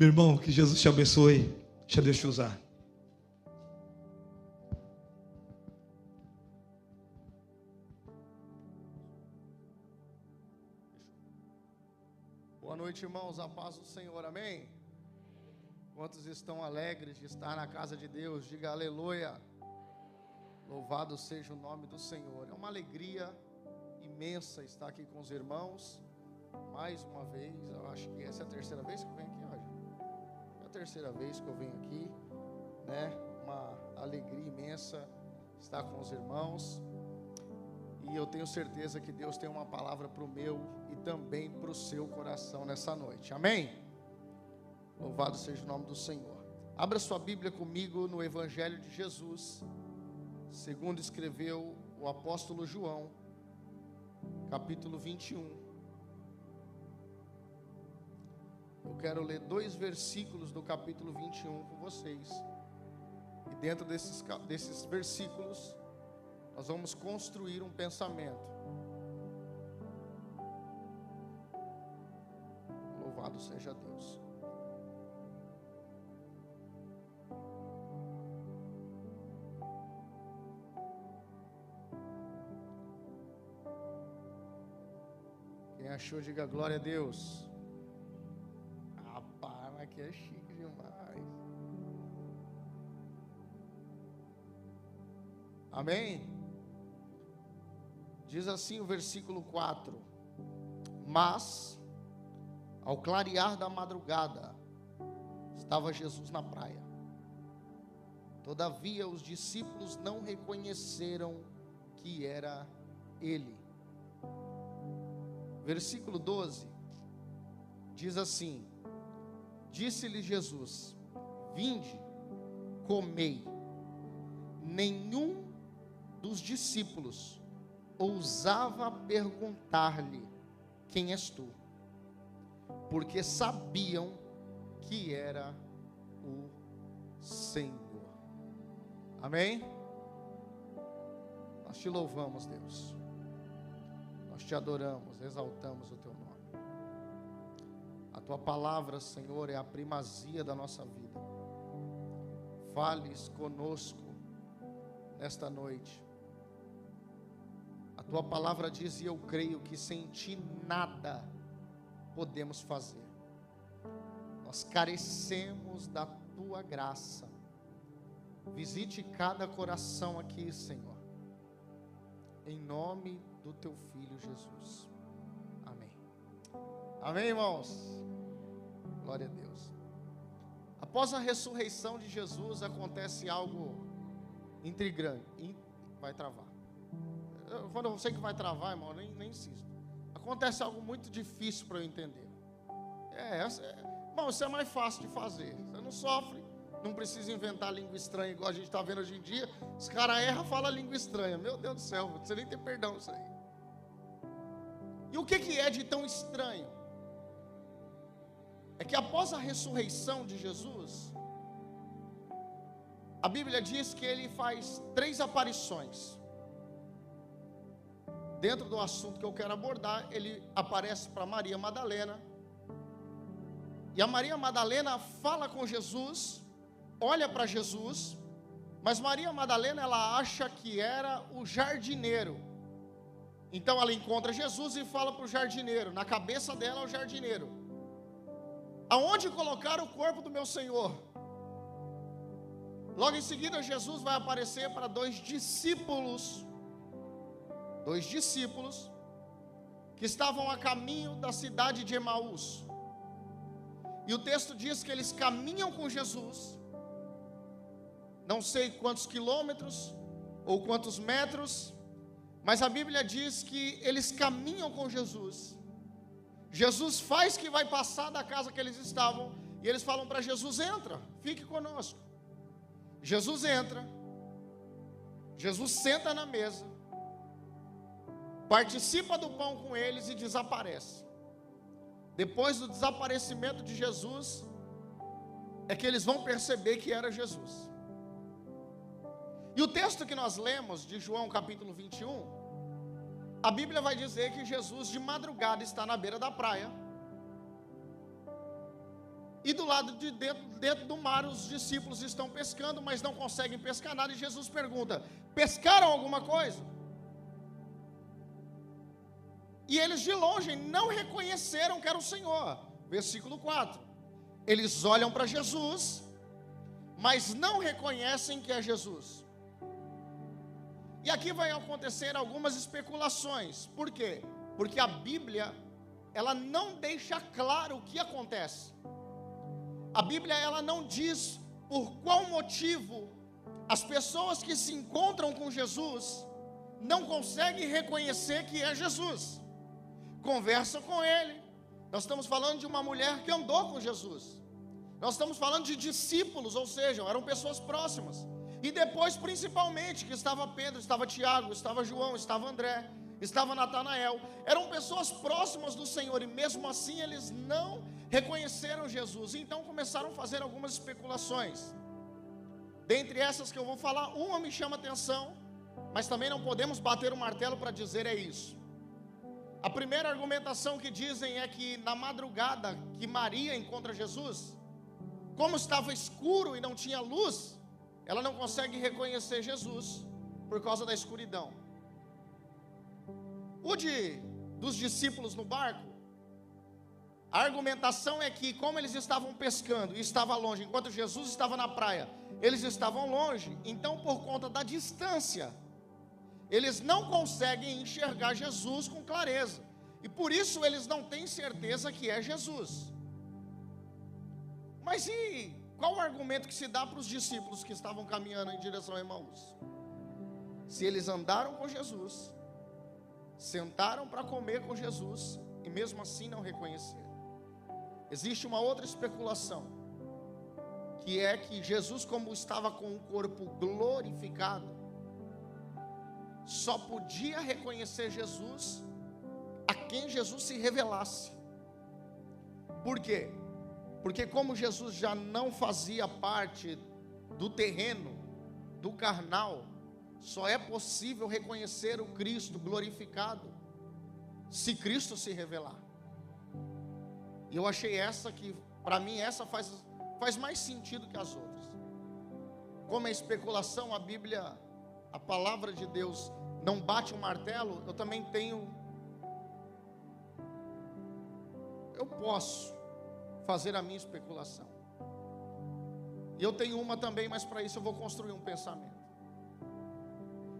Meu irmão, que Jesus te abençoe. Deixa Deus te usar. Boa noite, irmãos, a paz do Senhor, amém? Quantos estão alegres de estar na casa de Deus? Diga aleluia. Louvado seja o nome do Senhor. É uma alegria imensa estar aqui com os irmãos. Mais uma vez, eu acho que essa é a terceira vez que eu venho aqui hoje. É a terceira vez que eu venho aqui, né? Uma alegria imensa estar com os irmãos. E eu tenho certeza que Deus tem uma palavra para o meu e também para o seu coração nessa noite. Amém? Louvado seja o nome do Senhor. Abra sua Bíblia comigo no Evangelho de Jesus, segundo escreveu o apóstolo João, capítulo 21. Eu quero ler 2 versículos do capítulo 21 com vocês. E dentro desses versículos, nós vamos construir um pensamento. Louvado seja Deus. Quem achou, diga glória a Deus. Rapaz, mas aqui é chique demais. Amém? Diz assim o versículo 4: Mas, ao clarear da madrugada, estava Jesus na praia. Todavia os discípulos não reconheceram que era ele. Versículo 12, diz assim: Disse-lhe Jesus: Vinde, comei. Nenhum dos discípulos ousava perguntar-lhe: Quem és tu? Porque sabiam que era o Senhor. Amém? Nós te louvamos, Deus. Nós te adoramos, exaltamos o teu nome. A tua palavra, Senhor, é a primazia da nossa vida. Fales conosco nesta noite. A tua palavra diz, e eu creio, que sem ti nada podemos fazer. Nós carecemos da tua graça. Visite cada coração aqui, Senhor, em nome do teu Filho Jesus. Amém. Amém, irmãos? Glória a Deus. Após a ressurreição de Jesus, acontece algo intrigante. Vai travar. Quando eu sei que vai travar, irmão, nem insisto. Acontece algo muito difícil para eu entender. Bom, isso é mais fácil de fazer. Você não sofre, não precisa inventar língua estranha, igual a gente está vendo hoje em dia. Os caras erram, falam língua estranha. Meu Deus do céu, você nem tem perdão isso aí. E o que é de tão estranho? É que após a ressurreição de Jesus, a Bíblia diz que ele faz 3 aparições. Dentro do assunto que eu quero abordar, ele aparece para Maria Madalena. E a Maria Madalena fala com Jesus, olha para Jesus, mas Maria Madalena, ela acha que era o jardineiro. Então ela encontra Jesus e fala para o jardineiro, na cabeça dela é o jardineiro: aonde colocar o corpo do meu Senhor? Logo em seguida Jesus vai aparecer para 2 discípulos que estavam a caminho da cidade de Emaús. E o texto diz que eles caminham com Jesus, não sei quantos quilômetros ou quantos metros, mas a Bíblia diz que eles caminham com Jesus. Jesus faz que vai passar da casa que eles estavam, e eles falam para Jesus: entra, fique conosco. Jesus entra, Jesus senta na mesa, participa do pão com eles e desaparece. Depois do desaparecimento de Jesus, é que eles vão perceber que era Jesus. E o texto que nós lemos, de João capítulo 21, a Bíblia vai dizer que Jesus de madrugada está na beira da praia. E do lado de dentro do mar, os discípulos estão pescando, mas não conseguem pescar nada. E Jesus pergunta: pescaram alguma coisa? E eles de longe não reconheceram que era o Senhor. Versículo 4. Eles olham para Jesus, mas não reconhecem que é Jesus. E aqui vai acontecer algumas especulações. Por quê? Porque a Bíblia, ela não deixa claro o que acontece. A Bíblia, ela não diz por qual motivo as pessoas que se encontram com Jesus não conseguem reconhecer que é Jesus. Conversa com ele. Nós estamos falando de uma mulher que andou com Jesus. Nós estamos falando de discípulos, ou seja, eram pessoas próximas. E depois, principalmente, que estava Pedro, estava Tiago, estava João, estava André, estava Natanael. Eram pessoas próximas do Senhor e mesmo assim eles não reconheceram Jesus. Então começaram a fazer algumas especulações. Dentre essas que eu vou falar, uma me chama atenção, mas também não podemos bater o martelo para dizer é isso. A primeira argumentação que dizem é que na madrugada que Maria encontra Jesus, como estava escuro e não tinha luz, ela não consegue reconhecer Jesus por causa da escuridão. Dos discípulos no barco, a argumentação é que como eles estavam pescando e estava longe, enquanto Jesus estava na praia, eles estavam longe, então por conta da distância, eles não conseguem enxergar Jesus com clareza, e por isso eles não têm certeza que é Jesus. Mas e qual o argumento que se dá para os discípulos que estavam caminhando em direção a Emaús? Se eles andaram com Jesus, sentaram para comer com Jesus, e mesmo assim não reconheceram. Existe uma outra especulação, que é que Jesus, como estava com um corpo glorificado, só podia reconhecer Jesus a quem Jesus se revelasse. Por quê? Porque como Jesus já não fazia parte do terreno, do carnal, só é possível reconhecer o Cristo glorificado se Cristo se revelar. E eu achei essa que, para mim, essa faz mais sentido que as outras. Como é especulação, a Bíblia, a palavra de Deus não bate um martelo, eu também eu posso fazer a minha especulação. E eu tenho uma também, mas para isso eu vou construir um pensamento.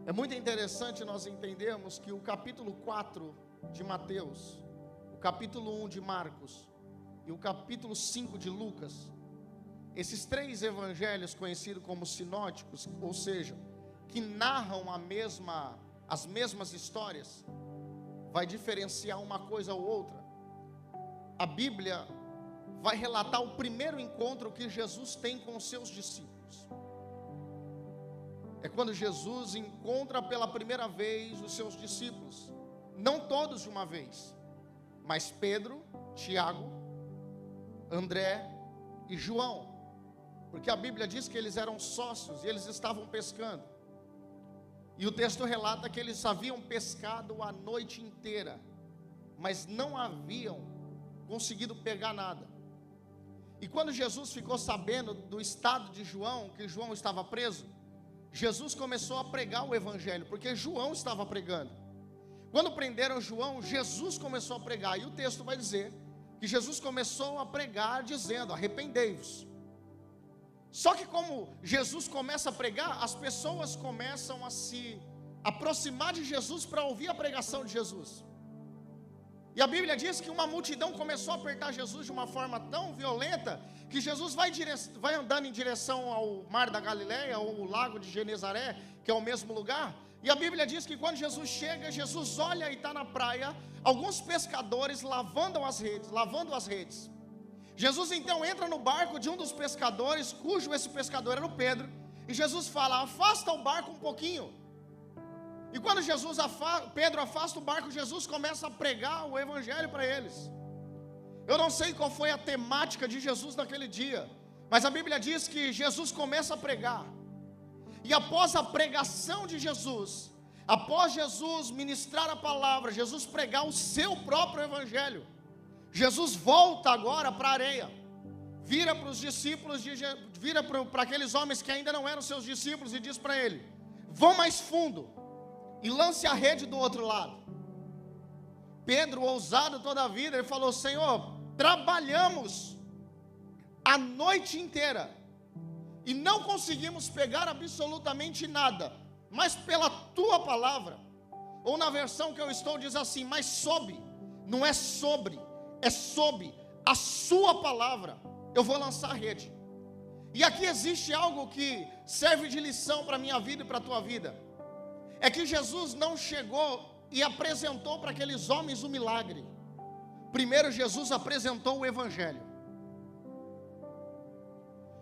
É muito interessante nós entendermos que o capítulo 4 de Mateus, o capítulo 1 de Marcos e o capítulo 5 de Lucas, esses três evangelhos conhecidos como sinóticos, ou seja, que narram as mesmas histórias, vai diferenciar uma coisa ou outra. A Bíblia vai relatar o primeiro encontro que Jesus tem com os seus discípulos. É quando Jesus encontra pela primeira vez os seus discípulos, não todos de uma vez, mas Pedro, Tiago, André e João, porque a Bíblia diz que eles eram sócios e eles estavam pescando, e o texto relata que eles haviam pescado a noite inteira, mas não haviam conseguido pegar nada. E quando Jesus ficou sabendo do estado de João, que João estava preso, Jesus começou a pregar o evangelho, porque João estava pregando. Quando prenderam João, Jesus começou a pregar, e o texto vai dizer que Jesus começou a pregar dizendo: arrependei-vos. Só que como Jesus começa a pregar, as pessoas começam a se aproximar de Jesus para ouvir a pregação de Jesus. E a Bíblia diz que uma multidão começou a apertar Jesus de uma forma tão violenta, que Jesus vai andando em direção ao mar da Galileia, ou o lago de Genezaré, que é o mesmo lugar. E a Bíblia diz que quando Jesus chega, Jesus olha e está na praia, alguns pescadores lavando as redes. Jesus então entra no barco de um dos pescadores, esse pescador era o Pedro, e Jesus fala: afasta o barco um pouquinho. E quando Pedro afasta o barco, Jesus começa a pregar o evangelho para eles. Eu não sei qual foi a temática de Jesus naquele dia, mas a Bíblia diz que Jesus começa a pregar. E após a pregação de Jesus, após Jesus ministrar a palavra, Jesus pregar o seu próprio evangelho, Jesus volta agora para a areia, vira para os discípulos, vira para aqueles homens que ainda não eram seus discípulos e diz para ele: vão mais fundo e lance a rede do outro lado. Pedro, ousado toda a vida, ele falou: Senhor, trabalhamos a noite inteira e não conseguimos pegar absolutamente nada, mas pela tua palavra, ou na versão que eu estou diz assim, mas sob, não é sobre, é sob a sua palavra, eu vou lançar a rede. E aqui existe algo que serve de lição para a minha vida e para a tua vida, é que Jesus não chegou e apresentou para aqueles homens o milagre. Primeiro Jesus apresentou o evangelho.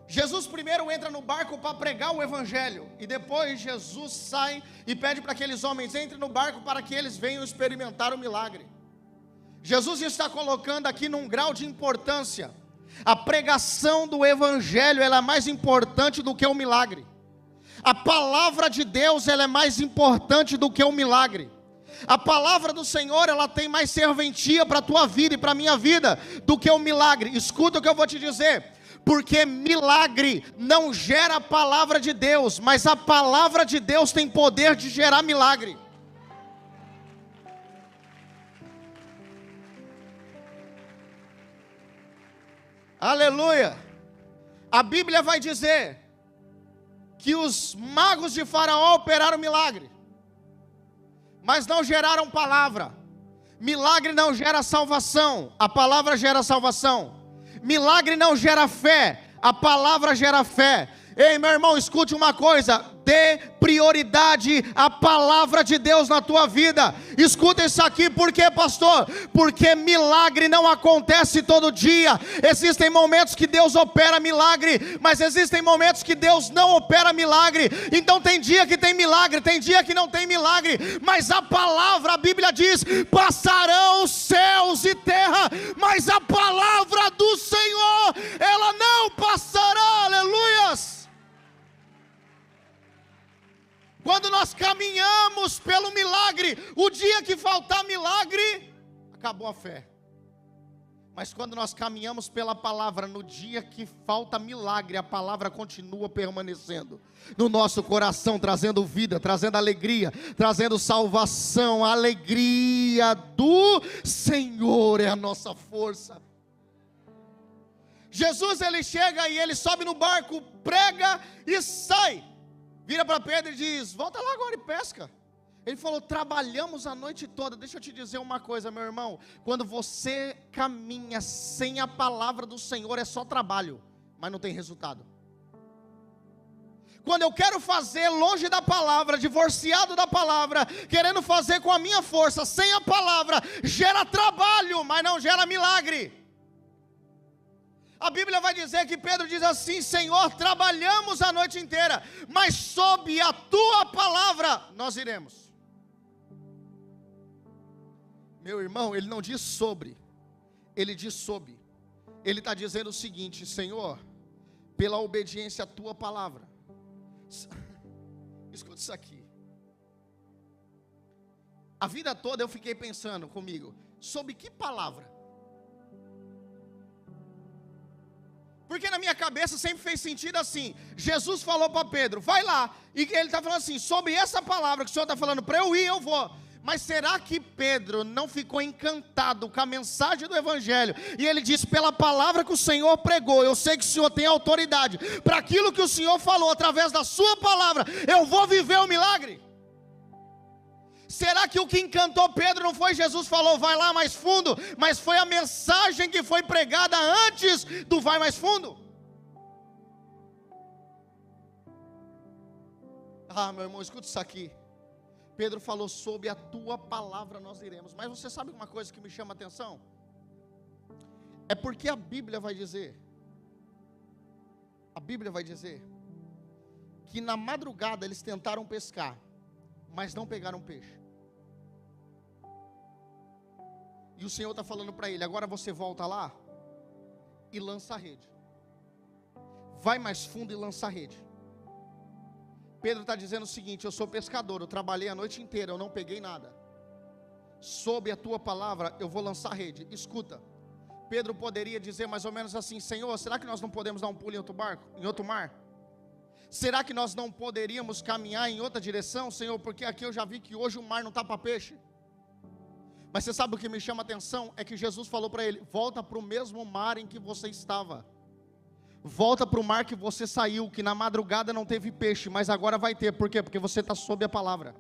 Jesus primeiro entra no barco para pregar o evangelho, e depois Jesus sai e pede para aqueles homens: entrem no barco para que eles venham experimentar o milagre. Jesus está colocando aqui num grau de importância: a pregação do evangelho, ela é mais importante do que o milagre. A palavra de Deus, ela é mais importante do que o milagre. A palavra do Senhor, ela tem mais serventia para a tua vida e para a minha vida do que o milagre. Escuta o que eu vou te dizer: porque milagre não gera a palavra de Deus, mas a palavra de Deus tem poder de gerar milagre. Aleluia. A Bíblia vai dizer que os magos de Faraó operaram milagre, mas não geraram palavra. Milagre não gera salvação, a palavra gera salvação. Milagre não gera fé, a palavra gera fé. Ei, meu irmão, escute uma coisa: dê prioridade à palavra de Deus na tua vida. Escuta isso aqui, por quê, pastor? Porque milagre não acontece todo dia. Existem momentos que Deus opera milagre, mas existem momentos que Deus não opera milagre. Então tem dia que tem milagre, tem dia que não tem milagre, mas a palavra, a Bíblia diz: passarão céus e terra, mas a palavra do Senhor, ela não passará. Aleluias. Quando nós caminhamos pelo milagre, o dia que faltar milagre, acabou a fé. Mas quando nós caminhamos pela palavra, no dia que falta milagre, a palavra continua permanecendo no nosso coração, trazendo vida, trazendo alegria, trazendo salvação. A alegria do Senhor é a nossa força. Jesus, ele chega e ele sobe no barco, prega e sai. Vira para Pedro e diz: volta lá agora e pesca. Ele falou: trabalhamos a noite toda. Deixa eu te dizer uma coisa, meu irmão: quando você caminha sem a palavra do Senhor, é só trabalho, mas não tem resultado. Quando eu quero fazer longe da palavra, divorciado da palavra, querendo fazer com a minha força, sem a palavra, gera trabalho, mas não gera milagre. A Bíblia vai dizer que Pedro diz assim: Senhor, trabalhamos a noite inteira, mas sob a tua palavra nós iremos. Meu irmão, ele não diz sobre, ele diz sob. Ele está dizendo o seguinte: Senhor, pela obediência à tua palavra. Escuta isso aqui. A vida toda eu fiquei pensando comigo: sob que palavra? Porque na minha cabeça sempre fez sentido assim: Jesus falou para Pedro: vai lá. E ele está falando assim: sobre essa palavra que o Senhor está falando para eu ir, eu vou. Mas será que Pedro não ficou encantado com a mensagem do Evangelho? E ele disse: pela palavra que o Senhor pregou, eu sei que o Senhor tem autoridade. Para aquilo que o Senhor falou através da sua palavra, eu vou viver o milagre. Será que o que encantou Pedro não foi Jesus falou vai lá mais fundo, mas foi a mensagem que foi pregada antes do vai mais fundo? Ah, meu irmão, escuta isso aqui. Pedro falou: sob a tua palavra nós iremos. Mas você sabe uma coisa que me chama a atenção? É porque a Bíblia vai dizer que na madrugada eles tentaram pescar, mas não pegaram peixe. E o Senhor está falando para ele: agora você volta lá e lança a rede. Vai mais fundo e lança a rede. Pedro está dizendo o seguinte: eu sou pescador, eu trabalhei a noite inteira, eu não peguei nada. Sob a tua palavra eu vou lançar a rede. Escuta, Pedro poderia dizer mais ou menos assim: Senhor, será que nós não podemos dar um pulo em outro mar? Será que nós não poderíamos caminhar em outra direção, Senhor? Porque aqui eu já vi que hoje o mar não está para peixe. Mas você sabe o que me chama a atenção? É que Jesus falou para ele: volta para o mesmo mar em que você estava. Volta para o mar que você saiu, que na madrugada não teve peixe, mas agora vai ter. Por quê? Porque você está sob a palavra.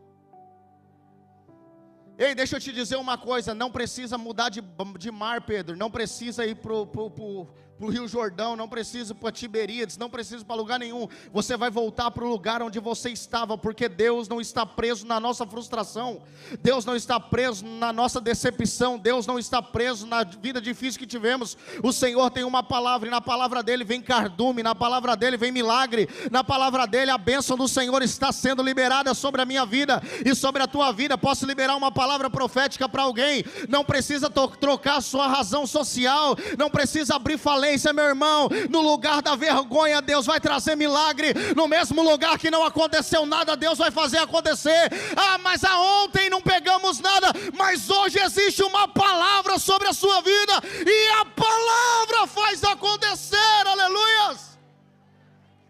Ei, deixa eu te dizer uma coisa: não precisa mudar de mar, Pedro. Não precisa ir para o Rio Jordão, não precisa ir para Tiberíades, não precisa ir para lugar nenhum. Você vai voltar para o lugar onde você estava, porque Deus não está preso na nossa frustração, Deus não está preso na nossa decepção, Deus não está preso na vida difícil que tivemos. O Senhor tem uma palavra, e na palavra dele vem cardume, na palavra dele vem milagre, na palavra dele a bênção do Senhor está sendo liberada sobre a minha vida e sobre a tua vida. Posso liberar uma palavra profética para alguém? Não precisa trocar sua razão social, não precisa abrir falência, meu irmão. No lugar da vergonha, Deus vai trazer milagre. No mesmo lugar que não aconteceu nada, Deus vai fazer acontecer. Ah, mas ontem não pegamos nada, mas hoje existe uma palavra sobre a sua vida, e a palavra faz acontecer, aleluias.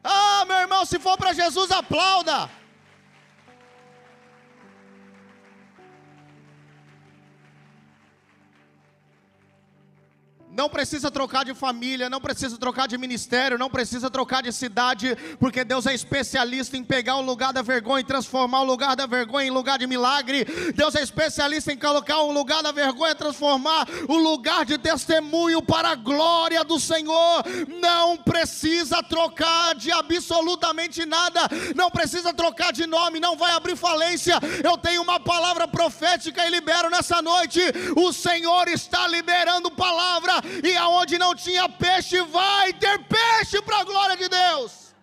Ah, meu irmão, se for para Jesus, aplauda. Não precisa trocar de família, não precisa trocar de ministério, não precisa trocar de cidade, porque Deus é especialista em pegar o lugar da vergonha e transformar o lugar da vergonha em lugar de milagre. Deus é especialista em colocar o lugar da vergonha e transformar o lugar de testemunho para a glória do Senhor. Não precisa trocar de absolutamente nada, não precisa trocar de nome, não vai abrir falência. Eu tenho uma palavra profética e libero nessa noite: o Senhor está liberando palavra, e aonde não tinha peixe, vai ter peixe para a glória de Deus.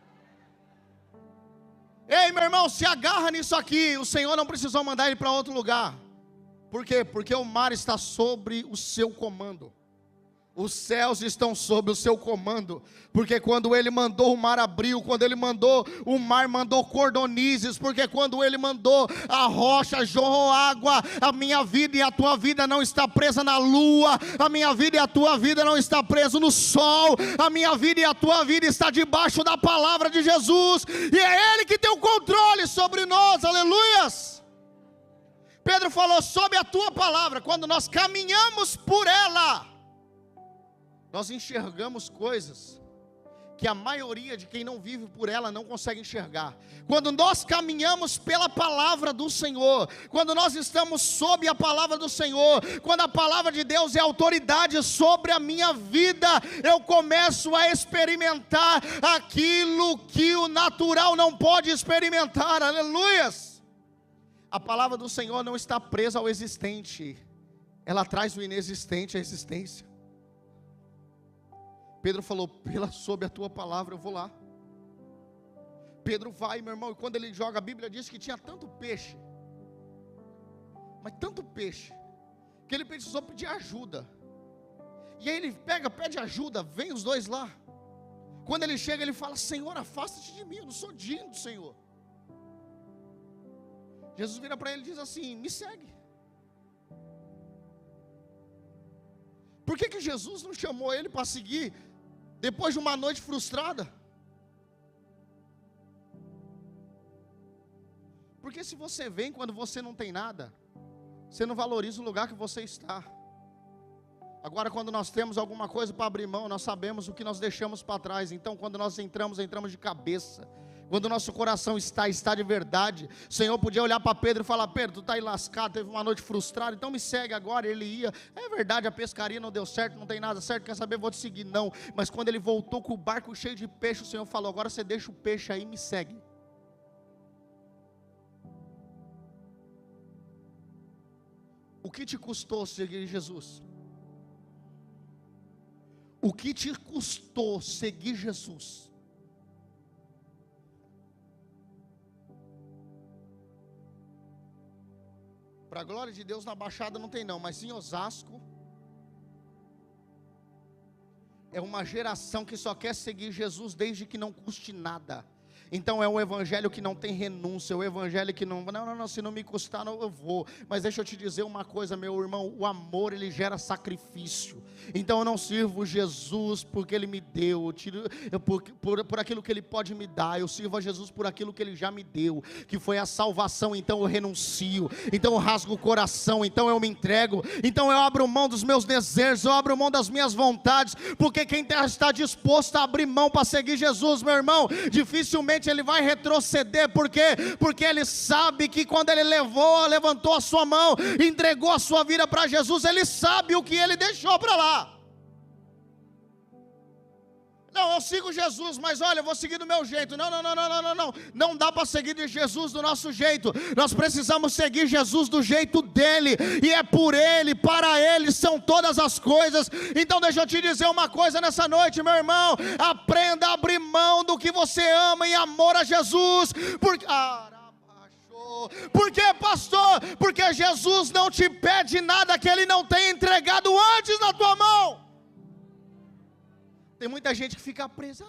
Ei, meu irmão, se agarra nisso aqui. O Senhor não precisou mandar ele para outro lugar. Por quê? Porque o mar está sobre o seu comando. Os céus estão sob o seu comando, porque quando ele mandou, o mar abriu. Quando ele mandou, o mar mandou cordonizes, porque quando ele mandou, a rocha jorrou água. A minha vida e a tua vida não está presa na lua, a minha vida e a tua vida não está preso no sol, a minha vida e a tua vida está debaixo da palavra de Jesus, e é Ele que tem o controle sobre nós, aleluias. Pedro falou: sob a tua palavra. Quando nós caminhamos por ela, nós enxergamos coisas que a maioria de quem não vive por ela não consegue enxergar. Quando nós caminhamos pela palavra do Senhor, quando nós estamos sob a palavra do Senhor, quando a palavra de Deus é autoridade sobre a minha vida, eu começo a experimentar aquilo que o natural não pode experimentar, aleluias. A palavra do Senhor não está presa ao existente, ela traz o inexistente à existência. Pedro falou: sob a tua palavra eu vou lá. Pedro vai, meu irmão, e quando ele joga, a Bíblia diz que tinha tanto peixe, mas tanto peixe, que ele precisou pedir ajuda. E aí ele pede ajuda, vem os dois lá. Quando ele chega, ele fala: Senhor, afasta-te de mim, eu não sou digno do Senhor. Jesus vira para ele e diz assim: me segue. Por que Jesus não chamou ele para seguir depois de uma noite frustrada? Porque se você vem quando você não tem nada, você não valoriza o lugar que você está. Agora, quando nós temos alguma coisa para abrir mão, nós sabemos o que nós deixamos para trás. Então, quando nós entramos de cabeça. Quando o nosso coração está de verdade. O Senhor podia olhar para Pedro e falar: Pedro, tu está aí lascado, teve uma noite frustrada, então me segue agora. Ele ia, é verdade, a pescaria não deu certo, não tem nada certo, quer saber, vou te seguir. Não, mas quando ele voltou com o barco cheio de peixe, o Senhor falou: agora você deixa o peixe aí e me segue. O que te custou seguir Jesus? O que te custou seguir Jesus? Para a glória de Deus, na Baixada não tem não, mas em Osasco é uma geração que só quer seguir Jesus desde que não custe nada. Então é um evangelho que não tem renúncia, é um evangelho que não, se não me custar não, eu vou. Mas deixa eu te dizer uma coisa, meu irmão, o amor ele gera sacrifício. Então eu não sirvo Jesus porque Ele me deu, por aquilo que Ele pode me dar. Eu sirvo a Jesus por aquilo que Ele já me deu, que foi a salvação. Então eu renuncio, então eu rasgo o coração, então eu me entrego, então eu abro mão dos meus desejos, eu abro mão das minhas vontades, porque quem está disposto a abrir mão para seguir Jesus, meu irmão, dificilmente ele vai retroceder. Por quê? Porque ele sabe que quando ele levantou a sua mão, entregou a sua vida para Jesus, ele sabe o que ele deixou para lá. Não, eu sigo Jesus, mas olha, eu vou seguir do meu jeito. Não dá para seguir de Jesus do nosso jeito. Nós precisamos seguir Jesus do jeito dele, e é por ele, para ele são todas as coisas. Então deixa eu te dizer uma coisa nessa noite, meu irmão, aprenda a abrir mão do que você ama em amor a Jesus. Por quê, pastor? Porque Jesus não te pede nada que ele não tenha entregado antes na tua mão. Tem muita gente que fica presa.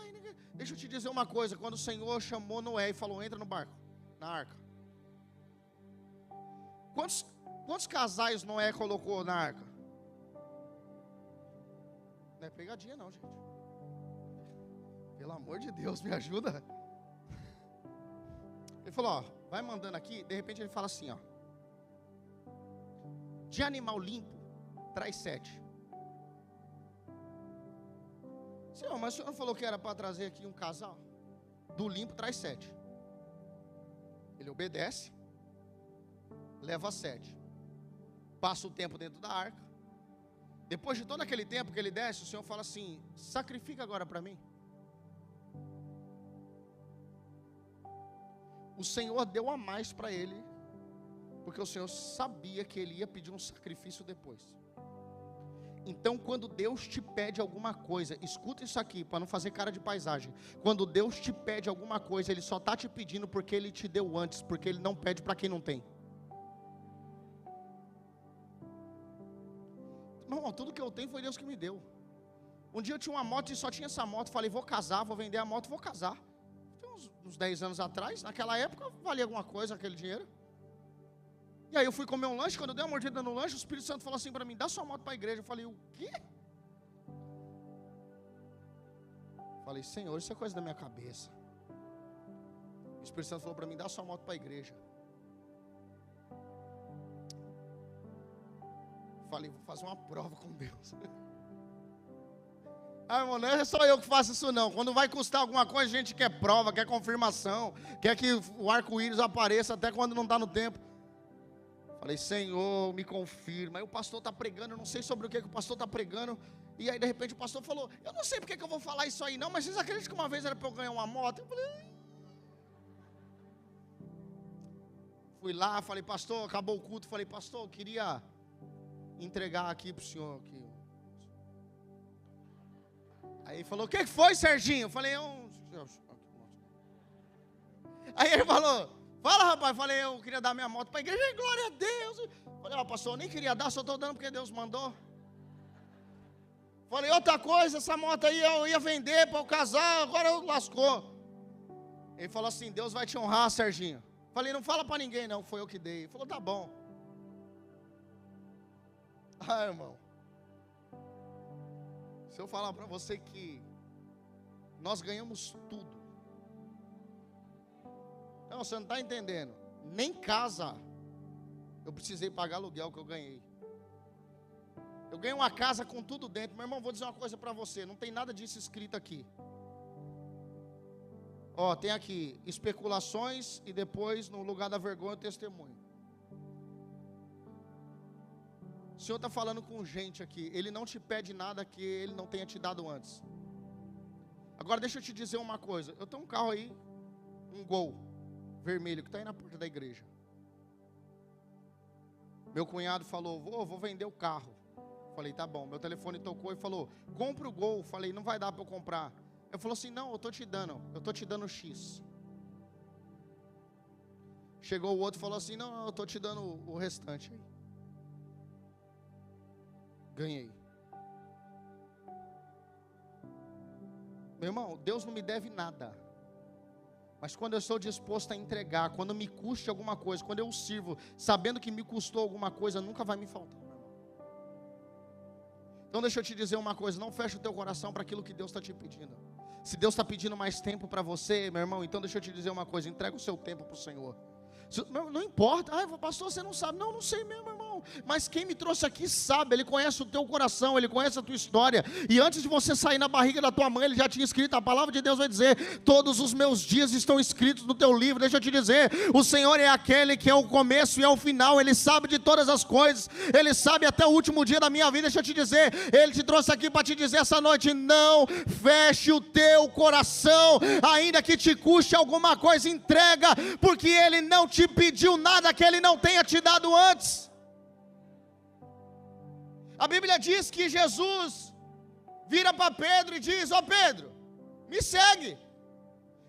Deixa eu te dizer uma coisa. Quando o Senhor chamou Noé e falou: entra no barco, na arca. Quantos casais Noé colocou na arca? Não é pegadinha não, gente. Pelo amor de Deus, me ajuda. Ele falou: ó, vai mandando aqui. De repente ele fala assim, ó: de animal limpo, traz 7. Senhor, mas o senhor falou que era para trazer aqui um casal? Do limpo traz 7. Ele obedece, leva 7. Passa o tempo dentro da arca. Depois de todo aquele tempo que ele desce, o Senhor fala assim: sacrifica agora para mim. O Senhor deu a mais para ele, porque o Senhor sabia que ele ia pedir um sacrifício depois. Então quando Deus te pede alguma coisa, escuta isso aqui para não fazer cara de paisagem. Quando Deus te pede alguma coisa, Ele só está te pedindo porque Ele te deu antes, porque Ele não pede para quem não tem. Meu irmão, tudo que eu tenho foi Deus que me deu. Um dia eu tinha uma moto e só tinha essa moto. Falei: vou casar, vou vender a moto, vou casar. Tem uns 10 anos atrás, naquela época valia alguma coisa aquele dinheiro. E aí eu fui comer um lanche. Quando eu dei uma mordida no lanche, o Espírito Santo falou assim para mim: dá sua moto para a igreja. Eu falei: o quê? Falei: Senhor, isso é coisa da minha cabeça. O Espírito Santo falou para mim: dá sua moto para a igreja. Falei: vou fazer uma prova com Deus. Ah, irmão, não é só eu que faço isso não. Quando vai custar alguma coisa, a gente quer prova, quer confirmação, quer que o arco-íris apareça até quando não está no tempo. Falei: Senhor, me confirma. Aí o pastor está pregando, eu não sei sobre o que o pastor está pregando. E aí de repente o pastor falou: eu não sei porque que eu vou falar isso aí não, mas vocês acreditam que uma vez era para eu ganhar uma moto? Eu falei: fui lá, falei: pastor, acabou o culto. Falei: pastor, eu queria entregar aqui para o senhor aqui. Aí ele falou: o que foi, Serginho? Eu falei: Aí ele falou: fala, rapaz. Falei: eu queria dar minha moto para a igreja. Glória a Deus. Falei: ó, pastor, eu nem queria dar, só estou dando porque Deus mandou. Falei: outra coisa, essa moto aí eu ia vender para o casal, agora lascou. Ele falou assim: Deus vai te honrar, Serginho. Falei: não fala para ninguém não, foi eu que dei. Ele falou: tá bom. Ah, irmão, se eu falar para você que nós ganhamos tudo. Não, você não está entendendo. Nem casa eu precisei pagar aluguel que eu ganhei. Eu ganhei uma casa com tudo dentro. Meu irmão, vou dizer uma coisa para você: não tem nada disso escrito aqui. Ó, tem aqui especulações e depois no lugar da vergonha o testemunho. O Senhor está falando com gente aqui. Ele não te pede nada que Ele não tenha te dado antes. Agora deixa eu te dizer uma coisa. Eu tenho um carro aí, um Gol vermelho, que está aí na porta da igreja. Meu cunhado falou: vou vender o carro. Falei: tá bom. Meu telefone tocou e falou: compra o Gol. Falei: não vai dar para eu comprar. Ele falou assim: não, eu estou te dando X. Chegou o outro e falou assim: não, eu estou te dando o restante aí. Ganhei. Meu irmão, Deus não me deve nada. Mas quando eu estou disposto a entregar, quando me custe alguma coisa, quando eu sirvo, sabendo que me custou alguma coisa, nunca vai me faltar, meu irmão. Então deixa eu te dizer uma coisa, não feche o teu coração para aquilo que Deus está te pedindo. Se Deus está pedindo mais tempo para você, meu irmão, então deixa eu te dizer uma coisa, entrega o seu tempo para o Senhor. Não importa, pastor, você não sabe. Não sei mesmo, irmão. Mas quem me trouxe aqui sabe, Ele conhece o teu coração, Ele conhece a tua história. E antes de você sair na barriga da tua mãe, Ele já tinha escrito. A palavra de Deus vai dizer: todos os meus dias estão escritos no teu livro. Deixa eu te dizer, o Senhor é aquele que é o começo e é o final. Ele sabe de todas as coisas, Ele sabe até o último dia da minha vida. Deixa eu te dizer, Ele te trouxe aqui para te dizer essa noite: não feche o teu coração, ainda que te custe alguma coisa, entrega, porque Ele não te pediu nada que Ele não tenha te dado antes. A Bíblia diz que Jesus vira para Pedro e diz: ó Pedro, me segue.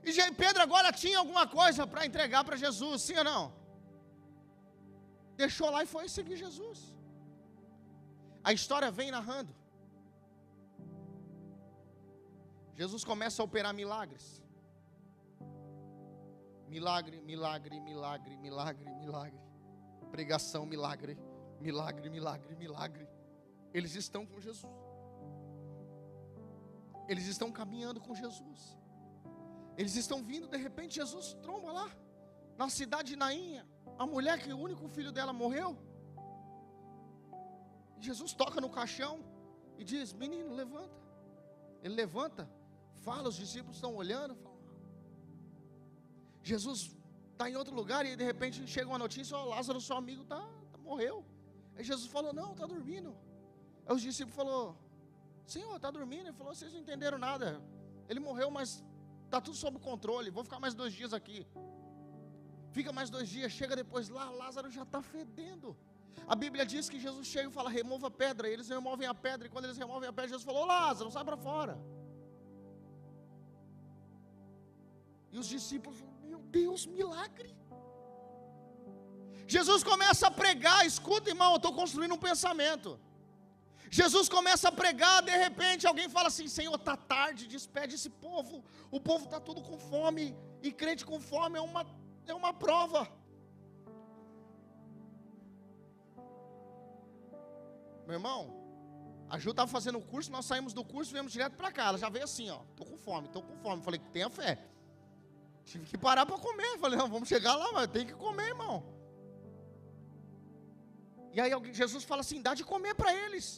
E Pedro agora tinha alguma coisa para entregar para Jesus, sim ou não? Deixou lá e foi seguir Jesus. A história vem narrando. Jesus começa a operar milagres. Milagre, milagre, milagre, milagre, milagre. Pregação, milagre, milagre, milagre, milagre. Eles estão com Jesus. Eles estão caminhando com Jesus. Eles estão vindo, de repente Jesus tromba lá, na cidade de Nainha, a mulher que o único filho dela morreu. Jesus toca no caixão e diz: menino, levanta. Ele levanta, fala, os discípulos estão olhando, falam. Jesus está em outro lugar e de repente chega uma notícia: ó, Lázaro, seu amigo morreu. Aí Jesus falou: não, está dormindo. Aí os discípulos falaram: Senhor, está dormindo? Ele falou: vocês não entenderam nada. Ele morreu, mas está tudo sob controle. Vou ficar mais 2 dias aqui. Fica mais 2 dias, chega depois lá, Lázaro já está fedendo. A Bíblia diz que Jesus chega e fala: remova a pedra. E eles removem a pedra, e quando eles removem a pedra, Jesus falou: Lázaro, sai para fora. E os discípulos falam: meu Deus, milagre. Jesus começa a pregar. Escuta, irmão, eu estou construindo um pensamento. Jesus começa a pregar, de repente alguém fala assim: Senhor, está tarde, despede esse povo. O povo está todo com fome, e crente com fome é uma prova. Meu irmão, a Ju estava fazendo o curso, nós saímos do curso, viemos direto para cá. Ela já veio assim, ó: estou com fome. Falei: tenha fé. Tive que parar para comer. Falei: não, vamos chegar lá, mas tem que comer, irmão. E aí Jesus fala assim: dá de comer para eles.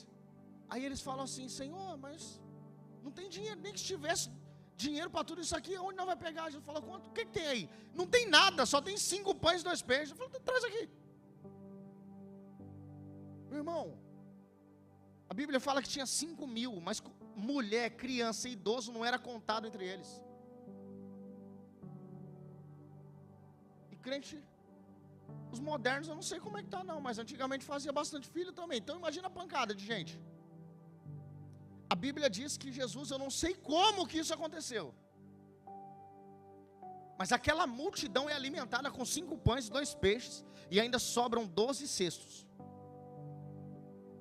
Aí eles falam assim: Senhor, mas não tem dinheiro, nem que se tivesse dinheiro para tudo isso aqui, onde nós vai pegar? Jesus fala: quanto? O que tem aí? Não tem nada, só tem 5 pães e 2 peixes. Eu falo: traz aqui. Meu irmão, a Bíblia fala que tinha 5.000, mas mulher, criança e idoso não era contado entre eles. E crente, os modernos eu não sei como é que está não, mas antigamente fazia bastante filho também. Então imagina a pancada de gente. A Bíblia diz que Jesus, eu não sei como que isso aconteceu, mas aquela multidão é alimentada com 5 pães e 2 peixes, e ainda sobram 12 cestos.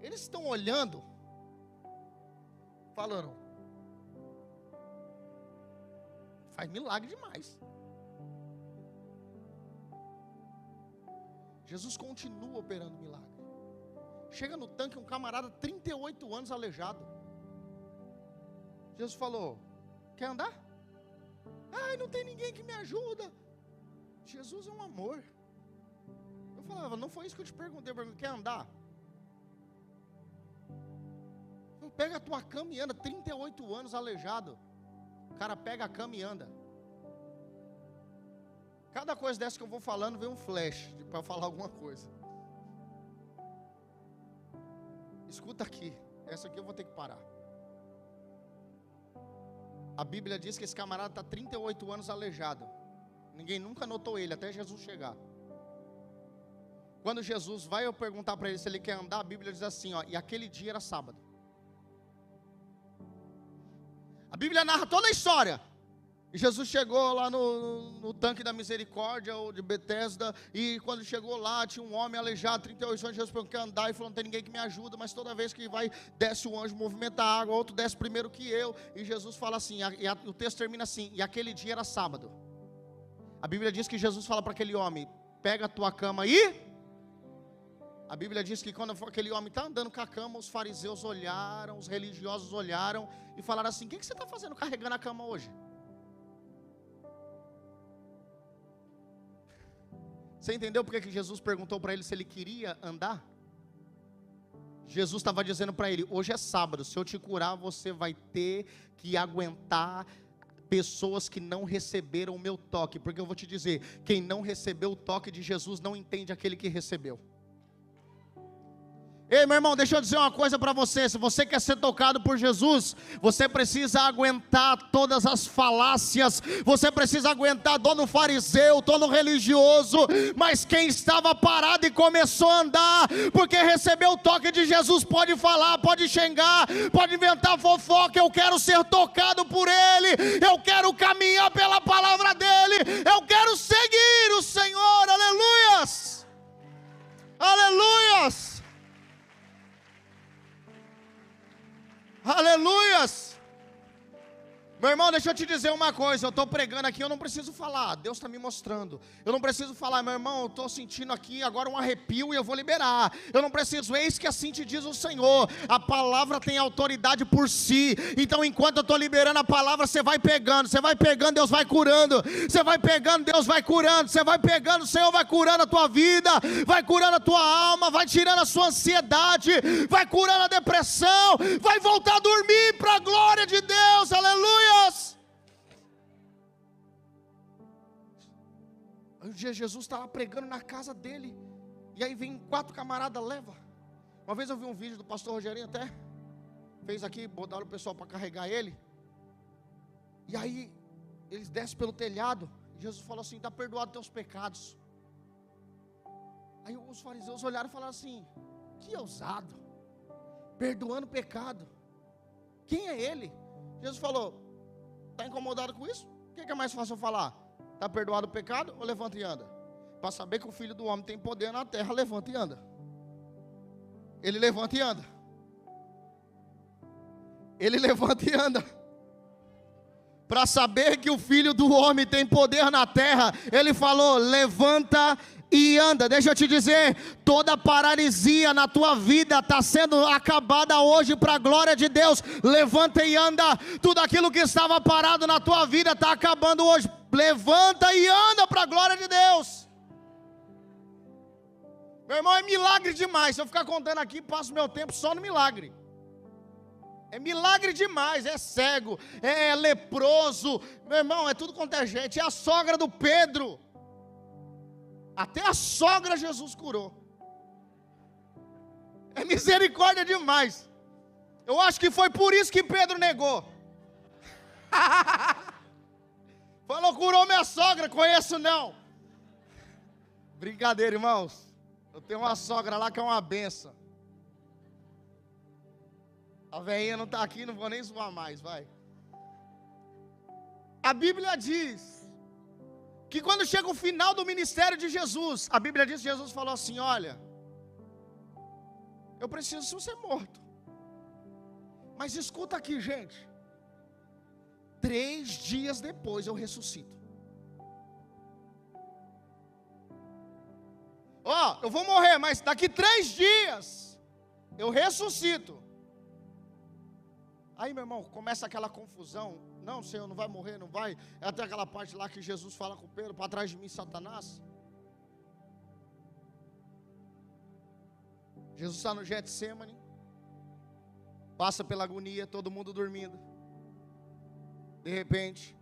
Eles estão olhando, falando: faz milagre demais. Jesus continua operando milagre. Chega no tanque um camarada, 38 anos, aleijado. Jesus falou: quer andar? Ai, não tem ninguém que me ajuda. Jesus é um amor. Eu falava: não foi isso que eu te perguntei. Quer andar? Pega a tua cama e anda. 38 anos aleijado. O cara pega a cama e anda. Cada coisa dessa que eu vou falando, vem um flash para falar alguma coisa. Escuta aqui. Essa aqui eu vou ter que parar. A Bíblia diz que esse camarada está 38 anos aleijado. Ninguém nunca notou ele, até Jesus chegar. Quando Jesus vai eu perguntar para ele se ele quer andar, a Bíblia diz assim, ó: e aquele dia era sábado. A Bíblia narra toda a história. E Jesus chegou lá no tanque da misericórdia, ou de Betesda, e quando chegou lá, tinha um homem aleijado, 38 anos. Jesus perguntou: quer andar? E falou: não tem ninguém que me ajuda, mas toda vez que vai, desce o anjo, movimenta a água, outro desce primeiro que eu. E Jesus fala assim, o texto termina assim: e aquele dia era sábado. A Bíblia diz que Jesus fala para aquele homem: pega a tua cama e... A Bíblia diz que quando aquele homem está andando com a cama, os fariseus olharam, os religiosos olharam e falaram assim: o que você está fazendo carregando a cama hoje? Você entendeu porque que Jesus perguntou para ele se ele queria andar? Jesus estava dizendo para ele: hoje é sábado, se eu te curar, você vai ter que aguentar pessoas que não receberam o meu toque. Porque eu vou te dizer, quem não recebeu o toque de Jesus não entende aquele que recebeu. Ei, meu irmão, deixa eu dizer uma coisa para você. Se você quer ser tocado por Jesus, você precisa aguentar todas as falácias. Você precisa aguentar dor no fariseu, dor no religioso. Mas quem estava parado e começou a andar, porque recebeu o toque de Jesus, pode falar, pode xingar, pode inventar fofoca. Eu quero ser tocado por Ele. Eu quero caminhar pela palavra dEle. Eu quero seguir o Senhor. Aleluias! Aleluias! Aleluias! Meu irmão, deixa eu te dizer uma coisa. Eu estou pregando aqui, eu não preciso falar, Deus está me mostrando. Eu não preciso falar: meu irmão, eu estou sentindo aqui agora um arrepio e eu vou liberar. Eu não preciso, eis que assim te diz o Senhor. A palavra tem autoridade por si. Então enquanto eu estou liberando a palavra, você vai pegando, Deus vai curando. Você vai pegando, Deus vai curando. Você vai pegando, o Senhor vai curando a tua vida, vai curando a tua alma, vai tirando a sua ansiedade, vai curando a depressão, vai voltar a dormir para a glória de Deus. Aleluia! Um dia Jesus estava pregando na casa dele, e aí vem 4 camaradas, leva. Uma vez eu vi um vídeo do pastor Rogerinho, até fez aqui, botaram o pessoal para carregar ele. E aí eles descem pelo telhado, e Jesus falou assim: está perdoado teus pecados. Aí os fariseus olharam e falaram assim: que ousado, perdoando pecado, quem é ele? Jesus falou: está incomodado com isso? O que é mais fácil eu falar? Está perdoado o pecado ou levanta e anda? Para saber que o Filho do Homem tem poder na terra, levanta e anda. Ele levanta e anda. Ele levanta e anda. Para saber que o Filho do Homem tem poder na terra, ele falou: levanta e anda. Deixa eu te dizer, toda paralisia na tua vida está sendo acabada hoje para a glória de Deus. Levanta e anda. Tudo aquilo que estava parado na tua vida está acabando hoje. Levanta e anda para a glória de Deus. Meu irmão, é milagre demais. Se eu ficar contando aqui, passo meu tempo só no milagre. É milagre demais. É cego, é leproso, meu irmão, é tudo quanto é gente. É a sogra do Pedro. Até a sogra Jesus curou. É misericórdia demais. Eu acho que foi por isso que Pedro negou. Falou: curou minha sogra, conheço não. Brincadeira, irmãos. Eu tenho uma sogra lá que é uma benção. A velhinha não está aqui, não vou nem zoar mais, vai. A Bíblia diz que quando chega o final do ministério de Jesus, a Bíblia diz que Jesus falou assim: olha, eu preciso ser morto. Mas escuta aqui, gente. 3 dias depois eu ressuscito. Ó, eu vou morrer, mas daqui 3 dias eu ressuscito. Aí, meu irmão, começa aquela confusão. Não, Senhor, não vai morrer, não vai. É até aquela parte lá que Jesus fala com Pedro: para trás de mim, Satanás. Jesus está no Getsemane, passa pela agonia, todo mundo dormindo. De repente,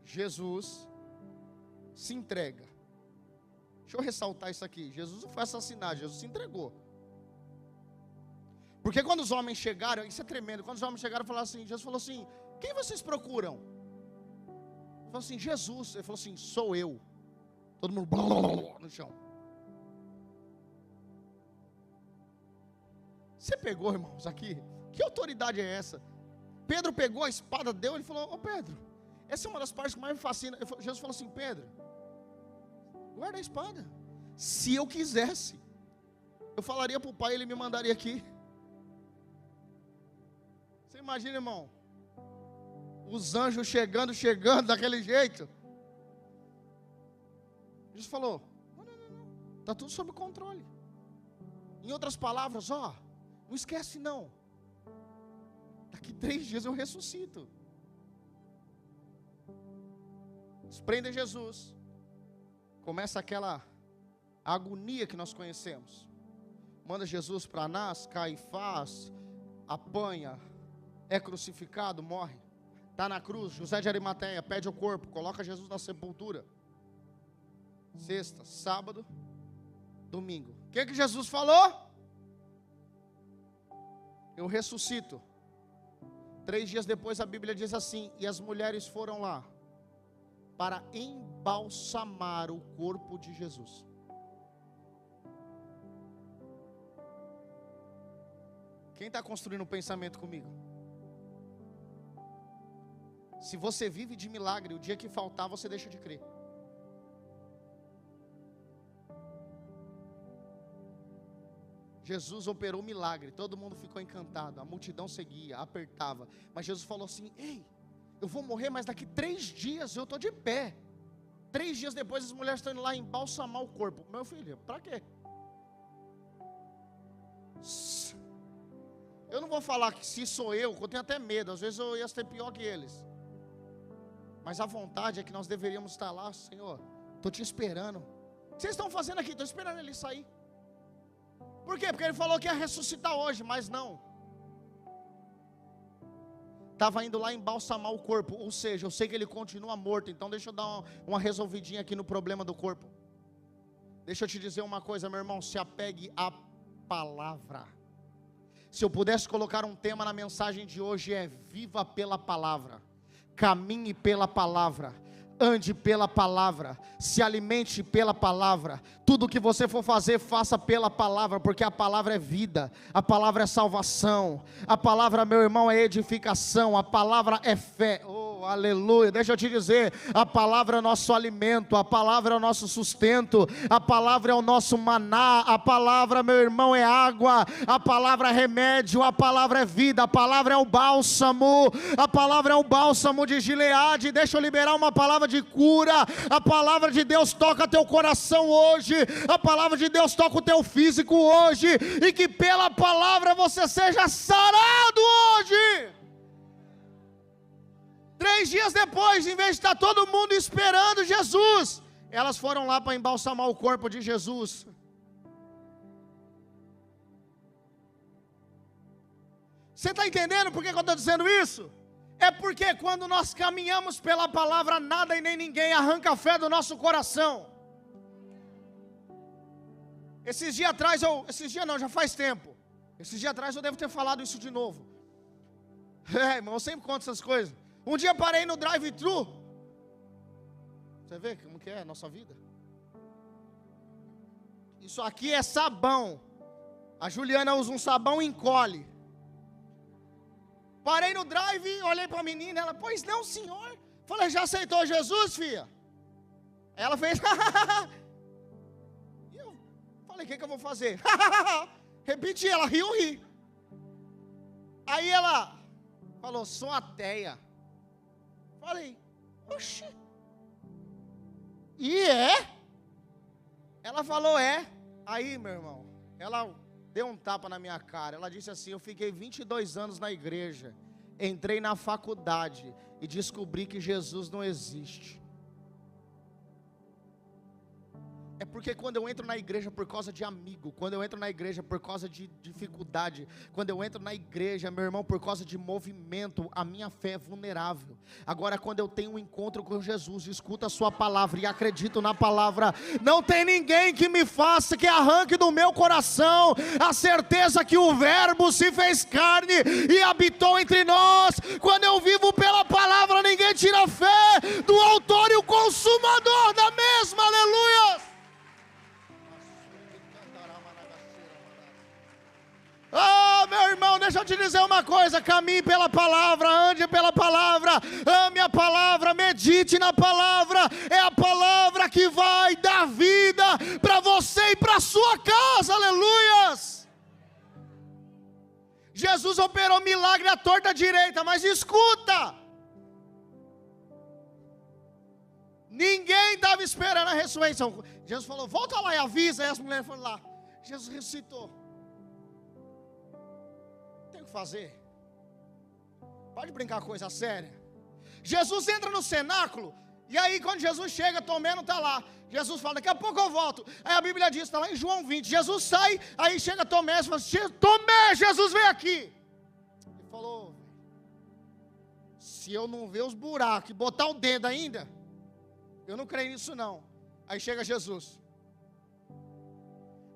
Jesus se entrega. Deixa eu ressaltar isso aqui: Jesus não foi assassinado, Jesus se entregou. Porque quando os homens chegaram, isso é tremendo, quando os homens chegaram, falaram assim, Jesus falou assim: quem vocês procuram? Ele falou assim: Jesus. Ele falou assim: sou eu. Todo mundo no chão. Você pegou, irmãos, aqui? Que autoridade é essa? Pedro pegou a espada, deu, ele falou: ô Pedro, essa é uma das partes que mais me fascina. Jesus falou assim: Pedro, guarda a espada. Se eu quisesse, eu falaria para o Pai, Ele me mandaria aqui. Você imagina, irmão, os anjos chegando daquele jeito. Jesus falou, não, está tudo sob controle. Em outras palavras, não esquece não. Daqui 3 dias eu ressuscito. Eles prendem Jesus. Começa aquela agonia que nós conhecemos. Manda Jesus para Anás, Caifás, apanha, é crucificado, morre. Está na cruz, José de Arimateia pede o corpo, coloca Jesus na sepultura. Sexta, sábado, domingo. O que Jesus falou? Eu ressuscito. 3 dias depois a Bíblia diz assim: e as mulheres foram lá para embalsamar o corpo de Jesus. Quem está construindo um pensamento comigo? Se você vive de milagre, o dia que faltar você deixa de crer. Jesus operou milagre, todo mundo ficou encantado, a multidão seguia, apertava. Mas Jesus falou assim: ei, eu vou morrer, mas daqui 3 dias eu estou de pé. 3 dias depois as mulheres estão indo lá embalsamar o corpo. Meu filho, para quê? Eu não vou falar que se sou eu tenho até medo, às vezes eu ia ser pior que eles. Mas a vontade é que nós deveríamos estar lá, Senhor, estou te esperando. O que vocês estão fazendo aqui? Estou esperando ele sair. Por quê? Porque ele falou que ia ressuscitar hoje, mas não. Estava indo lá embalsamar o corpo, ou seja, eu sei que ele continua morto, então deixa eu dar uma resolvidinha aqui no problema do corpo. Deixa eu te dizer uma coisa, meu irmão, se apegue à palavra. Se eu pudesse colocar um tema na mensagem de hoje é: viva pela palavra, caminhe pela palavra, ande pela palavra, se alimente pela palavra. Tudo que você for fazer, faça pela palavra, porque a palavra é vida, a palavra é salvação, a palavra, meu irmão, é edificação, a palavra é fé. Oh, aleluia. Deixa eu te dizer, a palavra é o nosso alimento, a palavra é o nosso sustento, a palavra é o nosso maná, a palavra, meu irmão, é água, a palavra é remédio, a palavra é vida, a palavra é o bálsamo, a palavra é o bálsamo de Gileade. Deixa eu liberar uma palavra de cura. A palavra de Deus toca teu coração hoje, a palavra de Deus toca o teu físico hoje, e que pela palavra você seja sarado hoje. 3 dias depois, em vez de estar todo mundo esperando Jesus, elas foram lá para embalsamar o corpo de Jesus. Você está entendendo por que eu estou dizendo isso? É porque quando nós caminhamos pela palavra, nada e nem ninguém arranca a fé do nosso coração. Esses dias atrás, já faz tempo. Esses dias atrás eu devo ter falado isso de novo. Irmão, eu sempre conto essas coisas. Um dia parei no drive-thru. Você vê como que é a nossa vida? Isso aqui é sabão. A Juliana usa um sabão e encolhe. Parei no drive, olhei para a menina, ela: pois não, senhor. Falei: já aceitou Jesus, filha? Ela fez e eu falei: o que eu vou fazer? Repeti, ela riu, ri. Aí ela falou: sou ateia. Falei: oxi. E é? Ela falou: é. Aí, meu irmão, ela deu um tapa na minha cara. Ela disse assim: eu fiquei 22 anos na igreja, entrei na faculdade e descobri que Jesus não existe. É porque quando eu entro na igreja por causa de amigo, quando eu entro na igreja por causa de dificuldade, quando eu entro na igreja, meu irmão, por causa de movimento, a minha fé é vulnerável. Agora, quando eu tenho um encontro com Jesus, escuto a sua palavra e acredito na palavra, não tem ninguém que me faça, que arranque do meu coração a certeza que o verbo se fez carne e habitou entre nós. Quando eu vivo pela palavra, ninguém tira a fé do autor e o consumador da mesma. Aleluia. Oh, meu irmão, deixa eu te dizer uma coisa: caminhe pela palavra, ande pela palavra, ame a palavra, medite na palavra. É a palavra que vai dar vida para você e para a sua casa. Aleluias. Jesus operou milagre à torta direita, mas escuta: ninguém Ninguém estava esperando a ressurreição. Jesus falou, volta lá e avisa. Aí as mulheres foram lá. Jesus ressuscitou. Tem o que fazer? Pode brincar coisa séria. Jesus entra no cenáculo. E aí quando Jesus chega, Tomé não está lá. Jesus fala, daqui a pouco eu volto. Aí a Bíblia diz, está lá em João 20. Jesus sai, aí chega Tomé e fala, Tomé, Jesus vem aqui. Ele falou, se eu não ver os buracos e botar o dedo ainda, eu não creio nisso não. Aí chega Jesus.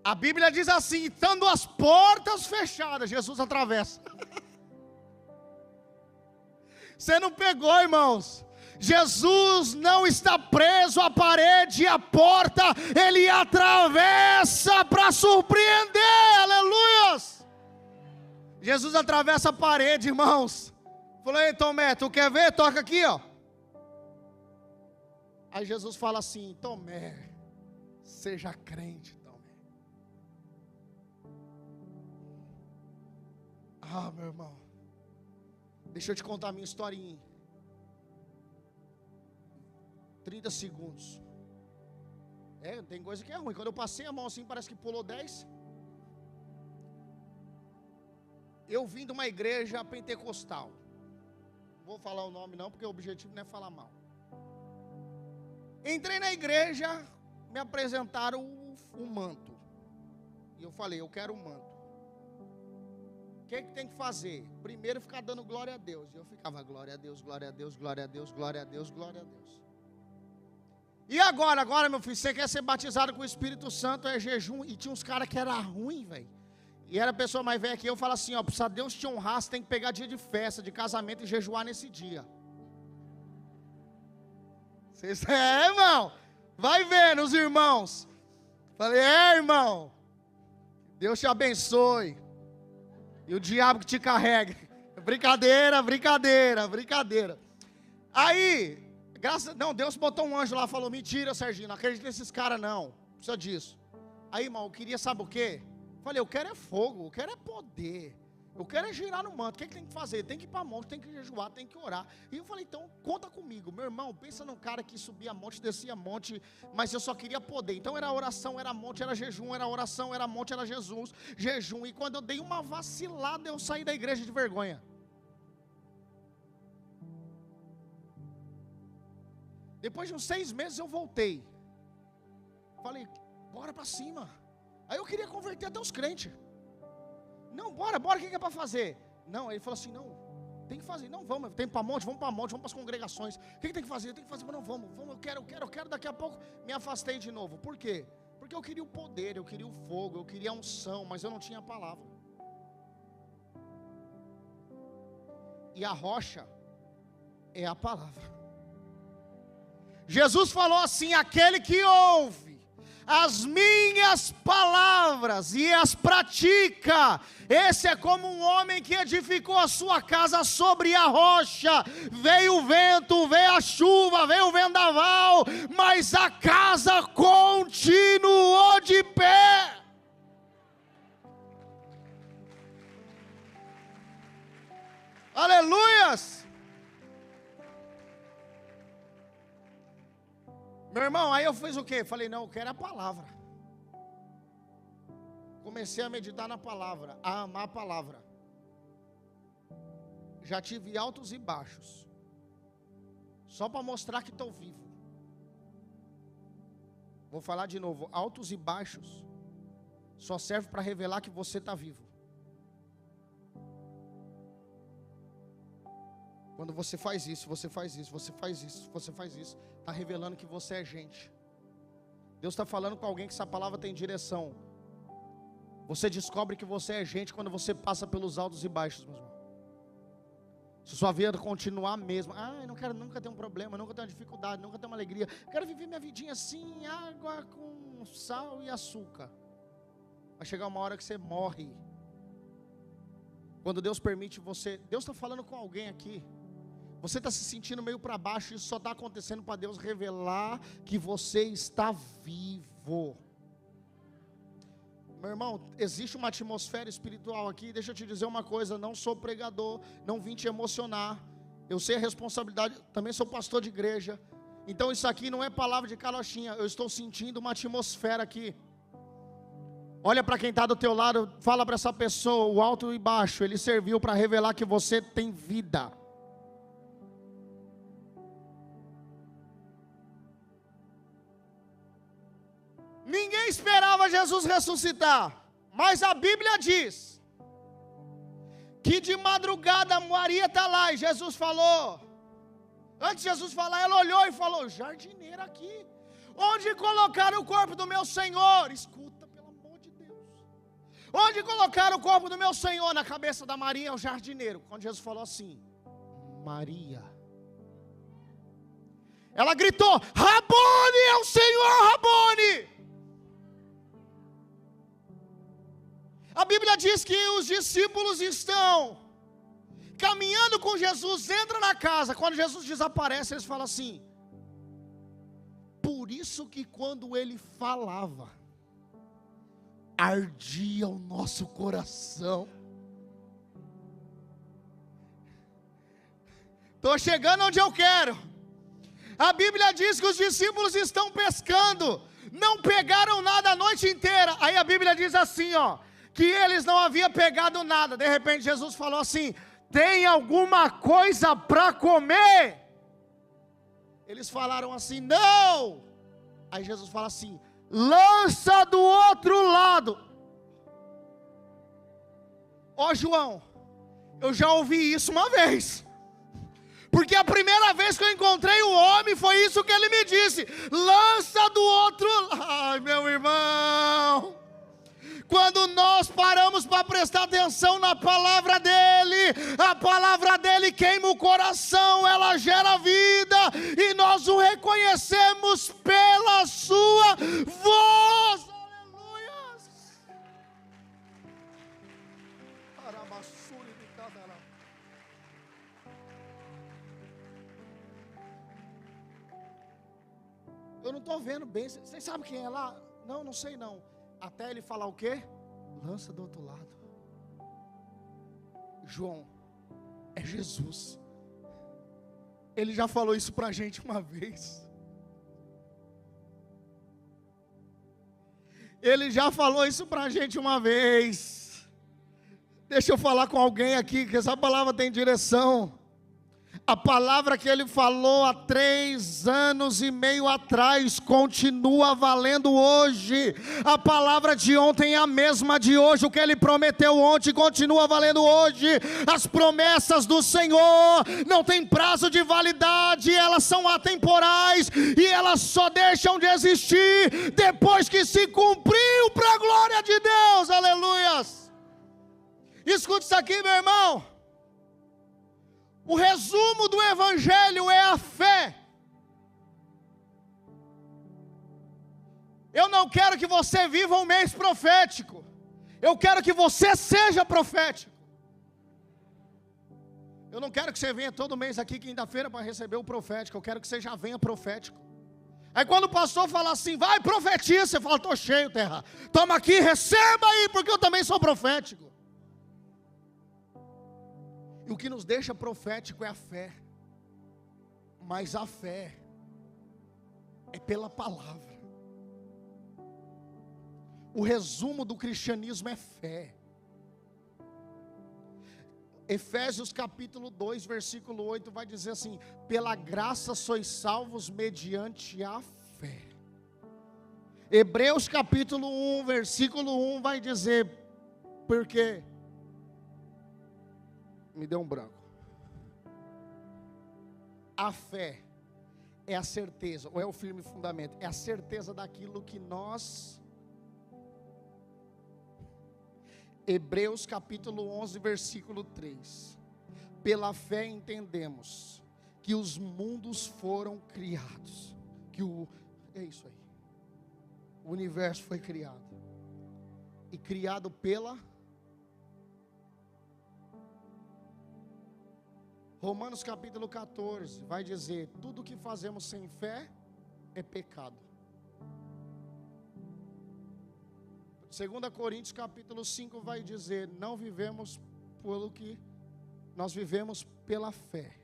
A Bíblia diz assim, estando as portas fechadas, Jesus atravessa. Você não pegou, irmãos. Jesus não está preso à parede e à porta, Ele atravessa para surpreender, aleluias. Jesus atravessa a parede, irmãos. Falou, ei Tomé, tu quer ver? Toca aqui, ó. Aí Jesus fala assim, Tomé, seja crente, Tomé. Ah, meu irmão, deixa eu te contar a minha historinha. 30 segundos. Tem coisa que é ruim. Quando eu passei a mão assim, parece que pulou 10. Eu vim de uma igreja pentecostal. Não vou falar o nome não, porque o objetivo não é falar mal. Entrei na igreja, me apresentaram o manto. E eu falei, eu quero o manto. O que tem que fazer? Primeiro ficar dando glória a Deus. E eu ficava, glória a Deus, glória a Deus, glória a Deus, glória a Deus, glória a Deus. E agora meu filho, você quer ser batizado com o Espírito Santo, é jejum. E tinha uns caras que era ruim, velho. E era a pessoa mais velha que eu, falo assim, ó, para Deus te honrar, você tem que pegar dia de festa, de casamento e jejuar nesse dia. Vocês, irmão, vai vendo os irmãos. Falei, irmão, Deus te abençoe. E o diabo que te carrega. Brincadeira, brincadeira, brincadeira. Aí, não, Deus botou um anjo lá, falou, mentira, Serginho, não acredito nesses caras não, precisa disso. Aí, irmão, eu queria, sabe o quê? Falei, eu quero é fogo, eu quero é poder, eu quero é girar no manto. O que tem que fazer? Tem que ir para monte, tem que jejuar, tem que orar. E eu falei, então, conta comigo, meu irmão, pensa num cara que subia monte, descia monte, mas eu só queria poder. Então era oração, era monte, era jejum, era oração, era monte, era Jesus, jejum. E quando eu dei uma vacilada, eu saí da igreja de vergonha. Depois de uns 6 meses eu voltei. Falei, bora para cima. Aí eu queria converter até os crentes. Não, bora, o que é para fazer? Não, ele falou assim, não, tem que fazer. Não, vamos, tem para monte, vamos para as congregações. O que tem que fazer? Tem que fazer, mas não, vamos, eu quero. Daqui a pouco me afastei de novo. Por quê? Porque eu queria o poder, eu queria o fogo, eu queria a unção, mas eu não tinha a palavra. E a rocha é a palavra. Jesus falou assim, aquele que ouve as minhas palavras e as pratica, esse é como um homem que edificou a sua casa sobre a rocha. Veio o vento, veio a chuva, veio o vendaval, mas a casa continuou de pé. Aleluias! Meu irmão, aí eu fiz o quê? Falei, não, eu quero a palavra. Comecei a meditar na palavra, a amar a palavra. Já tive altos e baixos, só para mostrar que estou vivo. Vou falar de novo, altos e baixos só serve para revelar que você está vivo. Quando você faz isso, está revelando que você é gente. Deus está falando com alguém que essa palavra tem direção. Você descobre que você é gente quando você passa pelos altos e baixos, meu irmão. Se sua vida continuar a mesma, eu não quero nunca ter um problema, nunca ter uma dificuldade, nunca ter uma alegria. Quero viver minha vidinha assim, água com sal e açúcar. Vai chegar uma hora que você morre. Quando Deus permite você, Deus está falando com alguém aqui. Você está se sentindo meio para baixo, isso só está acontecendo para Deus revelar que você está vivo. Meu irmão, existe uma atmosfera espiritual aqui. Deixa eu te dizer uma coisa, não sou pregador, não vim te emocionar. Eu sei a responsabilidade, também sou pastor de igreja. Então isso aqui não é palavra de carochinha, eu estou sentindo uma atmosfera aqui. Olha para quem está do teu lado, fala para essa pessoa, o alto e baixo, ele serviu para revelar que você tem vida. Ninguém esperava Jesus ressuscitar, mas a Bíblia diz que de madrugada Maria está lá e Jesus falou. Antes de Jesus falar, ela olhou e falou: jardineira aqui, onde colocaram o corpo do meu Senhor? Escuta, pelo amor de Deus. Onde colocaram o corpo do meu Senhor? Na cabeça da Maria é o jardineiro. Quando Jesus falou assim, Maria, ela gritou: Rabone, é o Senhor, Rabone. A Bíblia diz que os discípulos estão caminhando com Jesus, entra na casa. Quando Jesus desaparece, eles falam assim: por isso que quando ele falava, ardia o nosso coração. Estou chegando onde eu quero. A Bíblia diz que os discípulos estão pescando, não pegaram nada a noite inteira. Aí a Bíblia diz assim, que eles não haviam pegado nada. De repente Jesus falou assim: tem alguma coisa para comer? Eles falaram assim: não. Aí Jesus fala assim: lança do outro lado. João, eu já ouvi isso uma vez, porque a primeira vez que eu encontrei o homem, foi isso que ele me disse: lança do outro lado. Ai, meu irmão, quando nós paramos para prestar atenção na palavra dele, a palavra dele queima o coração, ela gera vida, e nós o reconhecemos pela sua voz. Aleluia! Eu não estou vendo bem, vocês sabem quem é lá? Não, não sei não. Até ele falar o quê? Lança do outro lado. João, é Jesus. Ele já falou isso pra gente uma vez. Ele já falou isso pra gente uma vez. Deixa eu falar com alguém aqui, que essa palavra tem direção. A palavra que ele falou há 3 anos e meio atrás continua valendo hoje. A palavra de ontem é a mesma de hoje. O que ele prometeu ontem continua valendo hoje. As promessas do Senhor não têm prazo de validade, elas são atemporais e elas só deixam de existir depois que se cumpriu, para a glória de Deus. Aleluias. Escute isso aqui, meu irmão. O resumo do Evangelho é a fé. Eu não quero que você viva um mês profético. Eu quero que você seja profético. Eu não quero que você venha todo mês aqui, quinta-feira, para receber o profético. Eu quero que você já venha profético. Aí quando o pastor fala assim, vai profetiza, você fala: estou cheio, terra. Toma aqui, receba aí, porque eu também sou profético. E o que nos deixa profético é a fé. Mas a fé é pela palavra. O resumo do cristianismo é fé. Efésios capítulo 2, versículo 8 vai dizer assim: pela graça sois salvos mediante a fé. Hebreus capítulo 1, versículo 1 vai dizer, porque me deu um branco. A fé é a certeza, ou é o firme fundamento, é a certeza daquilo que nós. Hebreus capítulo 11, versículo 3. Pela fé entendemos que os mundos foram criados, é isso aí, o universo foi criado, e criado pela Romanos capítulo 14 vai dizer: tudo que fazemos sem fé é pecado. 2 Coríntios capítulo 5 vai dizer: não vivemos pelo que nós vivemos pela fé.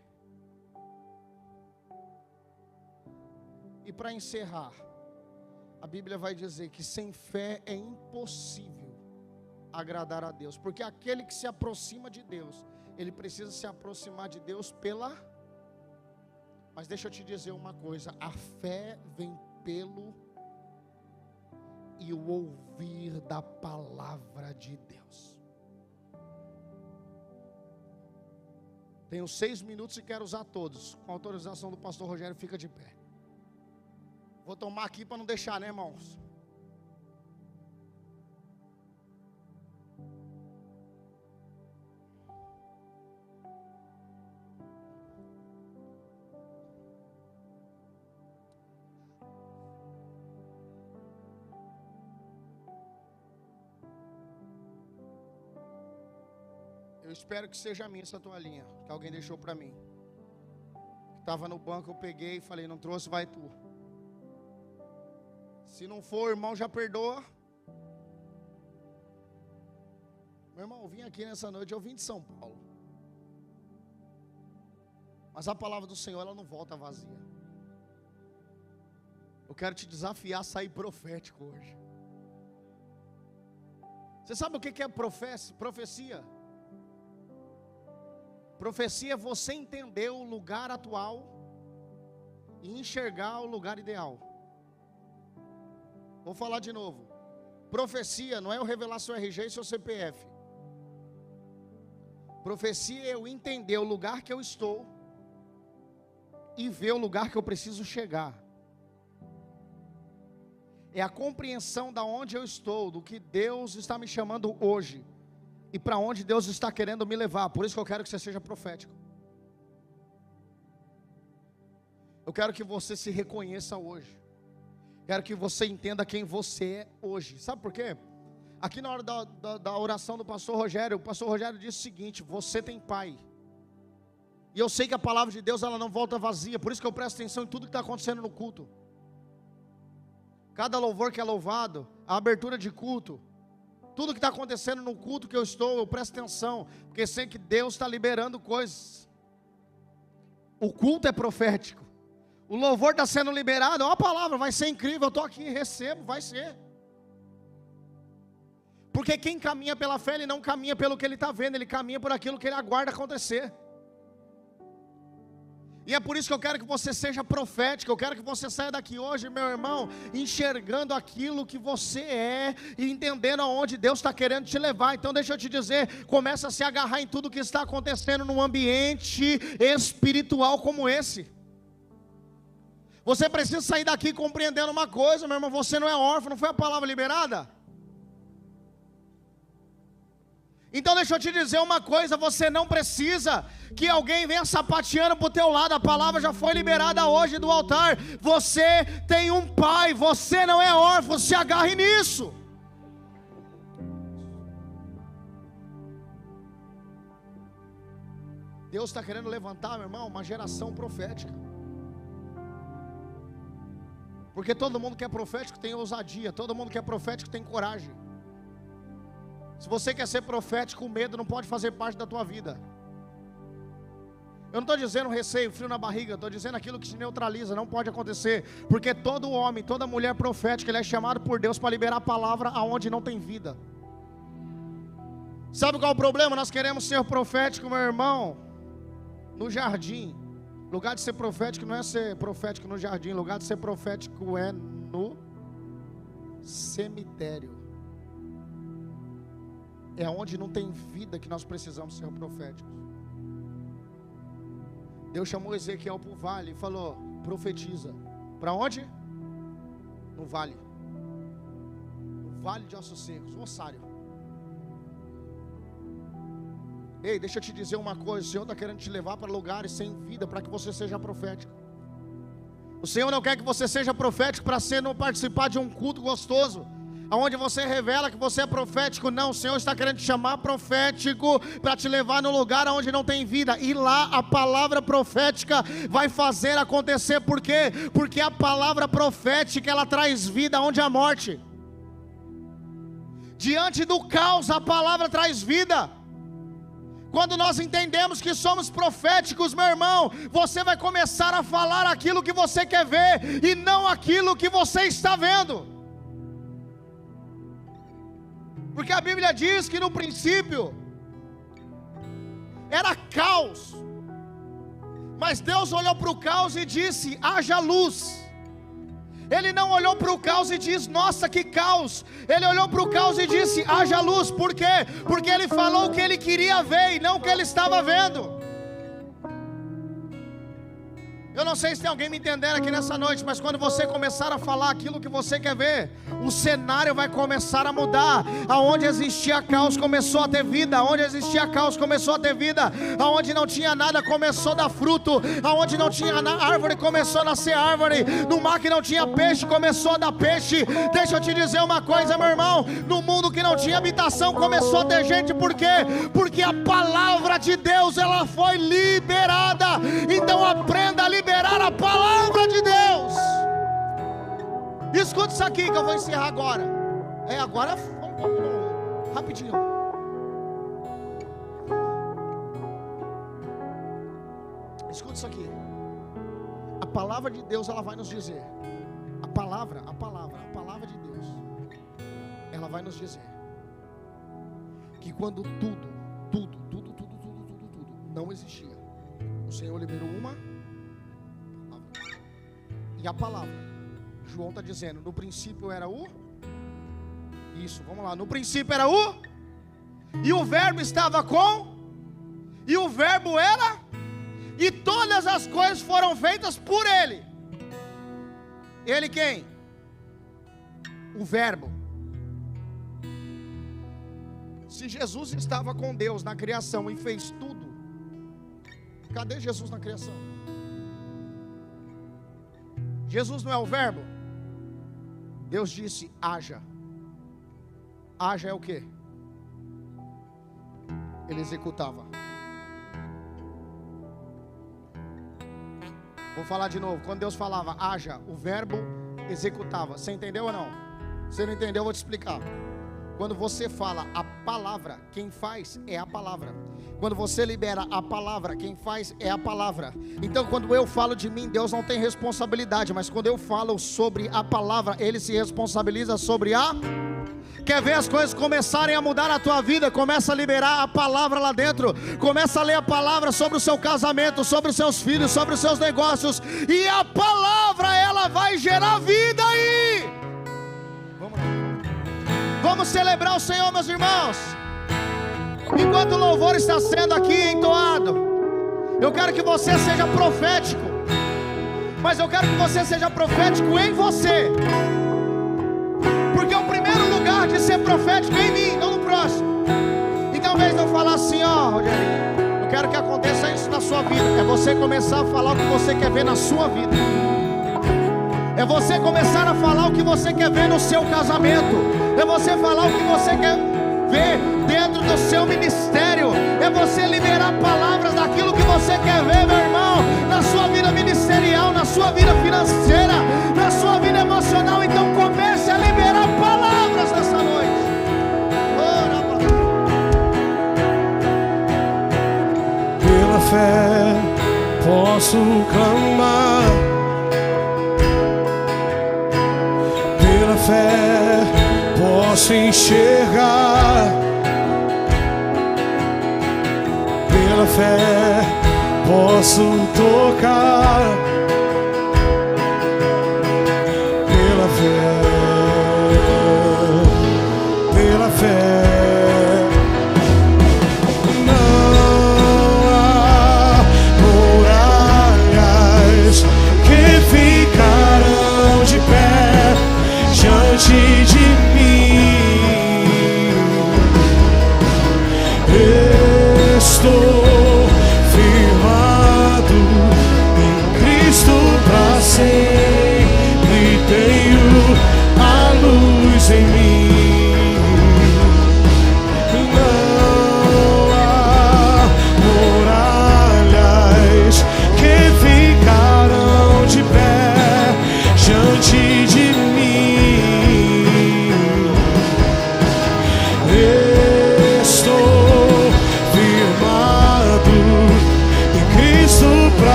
E para encerrar, a Bíblia vai dizer que sem fé é impossível agradar a Deus, porque aquele que se aproxima de Deus, ele precisa se aproximar de Deus mas deixa eu te dizer uma coisa, a fé vem pelo e o ouvir da palavra de Deus. Tenho 6 minutos e quero usar todos. Com autorização do pastor Rogério, fica de pé. Vou tomar aqui para não deixar, né, irmãos? Eu espero que seja minha essa toalhinha, que alguém deixou para mim. Estava no banco, eu peguei e falei, não trouxe, vai tu. Se não for, irmão, já perdoa. Meu irmão, eu vim aqui nessa noite, eu vim de São Paulo. Mas a palavra do Senhor, ela não volta vazia. Eu quero te desafiar a sair profético hoje. Você sabe o que é profecia? Profecia é você entender o lugar atual e enxergar o lugar ideal. Vou falar de novo. Profecia não é eu revelar seu RG e seu CPF. Profecia é eu entender o lugar que eu estou e ver o lugar que eu preciso chegar. É a compreensão da onde eu estou, do que Deus está me chamando hoje e para onde Deus está querendo me levar. Por isso que eu quero que você seja profético. Eu quero que você se reconheça hoje. Quero que você entenda quem você é hoje. Sabe por quê? Aqui na hora da oração do pastor Rogério, o pastor Rogério disse o seguinte: você tem pai. E eu sei que a palavra de Deus, ela não volta vazia. Por isso que eu presto atenção em tudo que está acontecendo no culto. Cada louvor que é louvado, a abertura de culto, tudo que está acontecendo no culto que eu estou, eu presto atenção, porque sei que Deus está liberando coisas. O culto é profético. O louvor está sendo liberado, é uma palavra, vai ser incrível, eu estou aqui, recebo, vai ser. Porque quem caminha pela fé, ele não caminha pelo que ele está vendo, ele caminha por aquilo que ele aguarda acontecer. E é por isso que eu quero que você seja profético. Eu quero que você saia daqui hoje, meu irmão, enxergando aquilo que você é e entendendo aonde Deus está querendo te levar. Então deixa eu te dizer, começa a se agarrar em tudo que está acontecendo num ambiente espiritual como esse. Você precisa sair daqui compreendendo uma coisa, meu irmão, você não é órfão, não foi a palavra liberada? Então deixa eu te dizer uma coisa, você não precisa que alguém venha sapateando para o teu lado, a palavra já foi liberada hoje do altar. Você tem um pai, você não é órfão, se agarre nisso. Deus está querendo levantar, meu irmão, uma geração profética. Porque todo mundo que é profético tem ousadia, todo mundo que é profético tem coragem. Se você quer ser profético, o medo não pode fazer parte da tua vida. Eu não estou dizendo receio, frio na barriga, estou dizendo aquilo que te neutraliza, não pode acontecer. Porque todo homem, toda mulher profética, ele é chamado por Deus para liberar a palavra aonde não tem vida. Sabe qual é o problema? Nós queremos ser profético, meu irmão, no jardim. Lugar de ser profético não é ser profético no jardim, lugar de ser profético é no cemitério. É onde não tem vida que nós precisamos ser proféticos. Deus chamou Ezequiel para o vale e falou: profetiza. Para onde? No vale. No vale de ossos secos, um ossário. Ei, deixa eu te dizer uma coisa, o Senhor está querendo te levar para lugares sem vida, para que você seja profético. O Senhor não quer que você seja profético para não participar de um culto gostoso, aonde você revela que você é profético. Não, o Senhor está querendo te chamar profético para te levar no lugar onde não tem vida. E lá a palavra profética vai fazer acontecer. Por quê? Porque a palavra profética, ela traz vida onde há morte. Diante do caos, a palavra traz vida. Quando nós entendemos que somos proféticos, meu irmão, você vai começar a falar aquilo que você quer ver e não aquilo que você está vendo. Porque a Bíblia diz que no princípio era caos, mas Deus olhou para o caos e disse: haja luz. Ele não olhou para o caos e disse: nossa, que caos. Ele olhou para o caos e disse: haja luz. Por quê? Porque ele falou o que ele queria ver e não o que ele estava vendo. Eu não sei se tem alguém me entendendo aqui nessa noite, mas quando você começar a falar aquilo que você quer ver, o cenário vai começar a mudar. Aonde existia caos começou a ter vida, aonde existia caos começou a ter vida, aonde não tinha nada começou a dar fruto, aonde não tinha árvore começou a nascer árvore, no mar que não tinha peixe começou a dar peixe. Deixa eu te dizer uma coisa, meu irmão, no mundo que não tinha habitação começou a ter gente. Por quê? Porque a palavra de Deus, ela foi liberada. Então aprenda a liberar a palavra de Deus. Escuta isso aqui que eu vou encerrar agora. Agora vamos rapidinho. Escuta isso aqui. A palavra de Deus, ela vai nos dizer. A palavra de Deus, ela vai nos dizer que quando tudo não existia, o Senhor liberou uma palavra. E a palavra, João está dizendo, no princípio era o... Isso, vamos lá. No princípio era o... E o verbo estava com... E o verbo era... E todas as coisas foram feitas por ele. Ele quem? O verbo. Se Jesus estava com Deus na criação e fez tudo, cadê Jesus na criação? Jesus não é o verbo? Deus disse: haja. Haja é o quê? Ele executava. Vou falar de novo. Quando Deus falava haja, o verbo executava. Você entendeu ou não? Se não entendeu, eu vou te explicar. Quando você fala a palavra, quem faz é a palavra. Quando você libera a palavra, quem faz é a palavra. Então quando eu falo de mim, Deus não tem responsabilidade. Mas quando eu falo sobre a palavra, Ele se responsabiliza sobre a... Quer ver as coisas começarem a mudar na tua vida? Começa a liberar a palavra lá dentro. Começa a ler a palavra sobre o seu casamento, sobre os seus filhos, sobre os seus negócios. E a palavra, ela vai gerar vida aí. Vamos lá. Vamos celebrar o Senhor, meus irmãos. Enquanto o louvor está sendo aqui entoado, eu quero que você seja profético. Mas eu quero que você seja profético em você. Porque o primeiro lugar de ser profético é em mim, não no próximo. Então, ao invés de eu falar assim, ó, Rogerinho, eu quero que aconteça isso na sua vida, é você começar a falar o que você quer ver na sua vida. É você começar a falar o que você quer ver no seu casamento. É você falar o que você quer ver dentro do seu ministério. É você liberar palavras daquilo que você quer ver, meu irmão, na sua vida ministerial, na sua vida financeira, na sua vida emocional. Então comece a liberar palavras nessa noite. Pela fé posso clamar, pela fé posso enxergar, pela fé posso tocar, pela fé, pela fé. Não há muralhas que ficarão de pé diante de mim. Estou firmado em Cristo para sempre. Tenho a luz em mim. Não há muralhas que ficarão de pé diante de mim. Estou firmado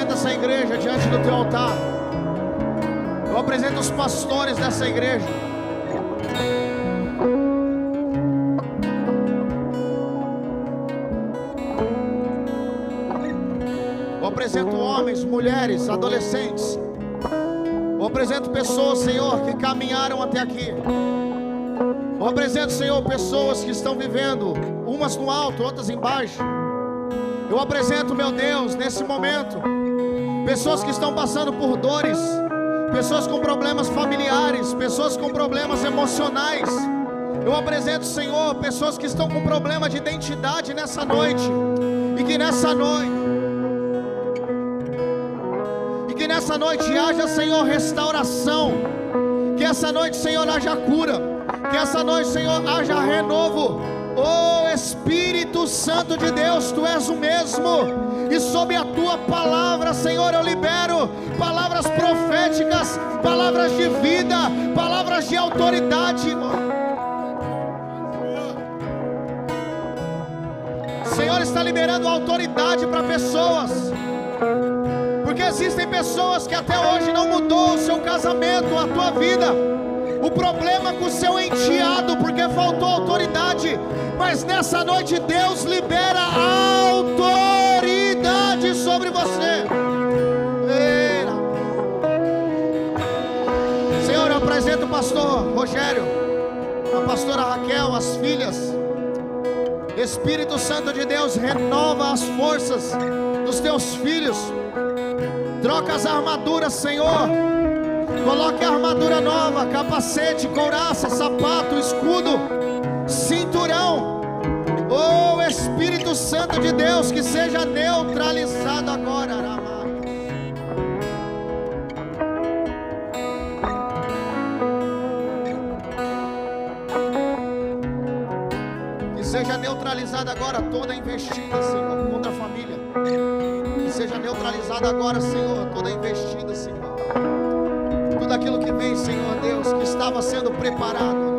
apresento essa igreja diante do teu altar. Eu apresento os pastores dessa igreja. Eu apresento homens, mulheres, adolescentes. Eu apresento pessoas, Senhor, que caminharam até aqui. Eu apresento, Senhor, pessoas que estão vivendo, umas no alto, outras embaixo. Eu apresento, meu Deus, nesse momento, pessoas que estão passando por dores, pessoas com problemas familiares, pessoas com problemas emocionais. Eu apresento, Senhor, pessoas que estão com problema de identidade nessa noite. E que nessa noite haja, Senhor, restauração. Que essa noite, Senhor, haja cura. Que essa noite, Senhor, haja renovo. Oh Espírito Santo de Deus, Tu és o mesmo. E sob a Tua palavra, Senhor, eu libero palavras proféticas, palavras de vida, palavras de autoridade. O Senhor está liberando autoridade para pessoas. Porque existem pessoas que até hoje não mudou o seu casamento, a tua vida. O problema com o seu enteado, porque faltou autoridade. Mas nessa noite Deus libera autoridade sobre você. Senhor, eu apresento o pastor Rogério, a pastora Raquel, as filhas. Espírito Santo de Deus, renova as forças dos teus filhos. Troca as armaduras, Senhor. Coloque a armadura nova, capacete, couraça, sapato, escudo, cinturão. Oh Espírito Santo de Deus, que seja neutralizado agora. Que seja neutralizada agora toda investida, Senhor, contra a família. Que seja neutralizada agora, Senhor, toda investida, Senhor. Tudo aquilo que vem, Senhor Deus, que estava sendo preparado.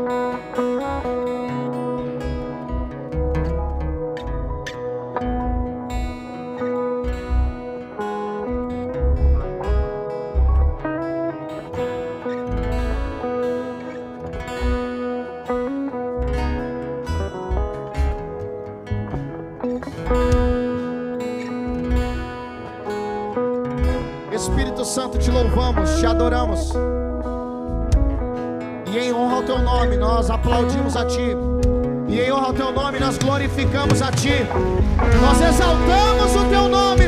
Espírito Santo, te louvamos, te adoramos. E em honra ao teu nome nós aplaudimos a ti. E em honra ao teu nome nós glorificamos a ti. Nós exaltamos o teu nome,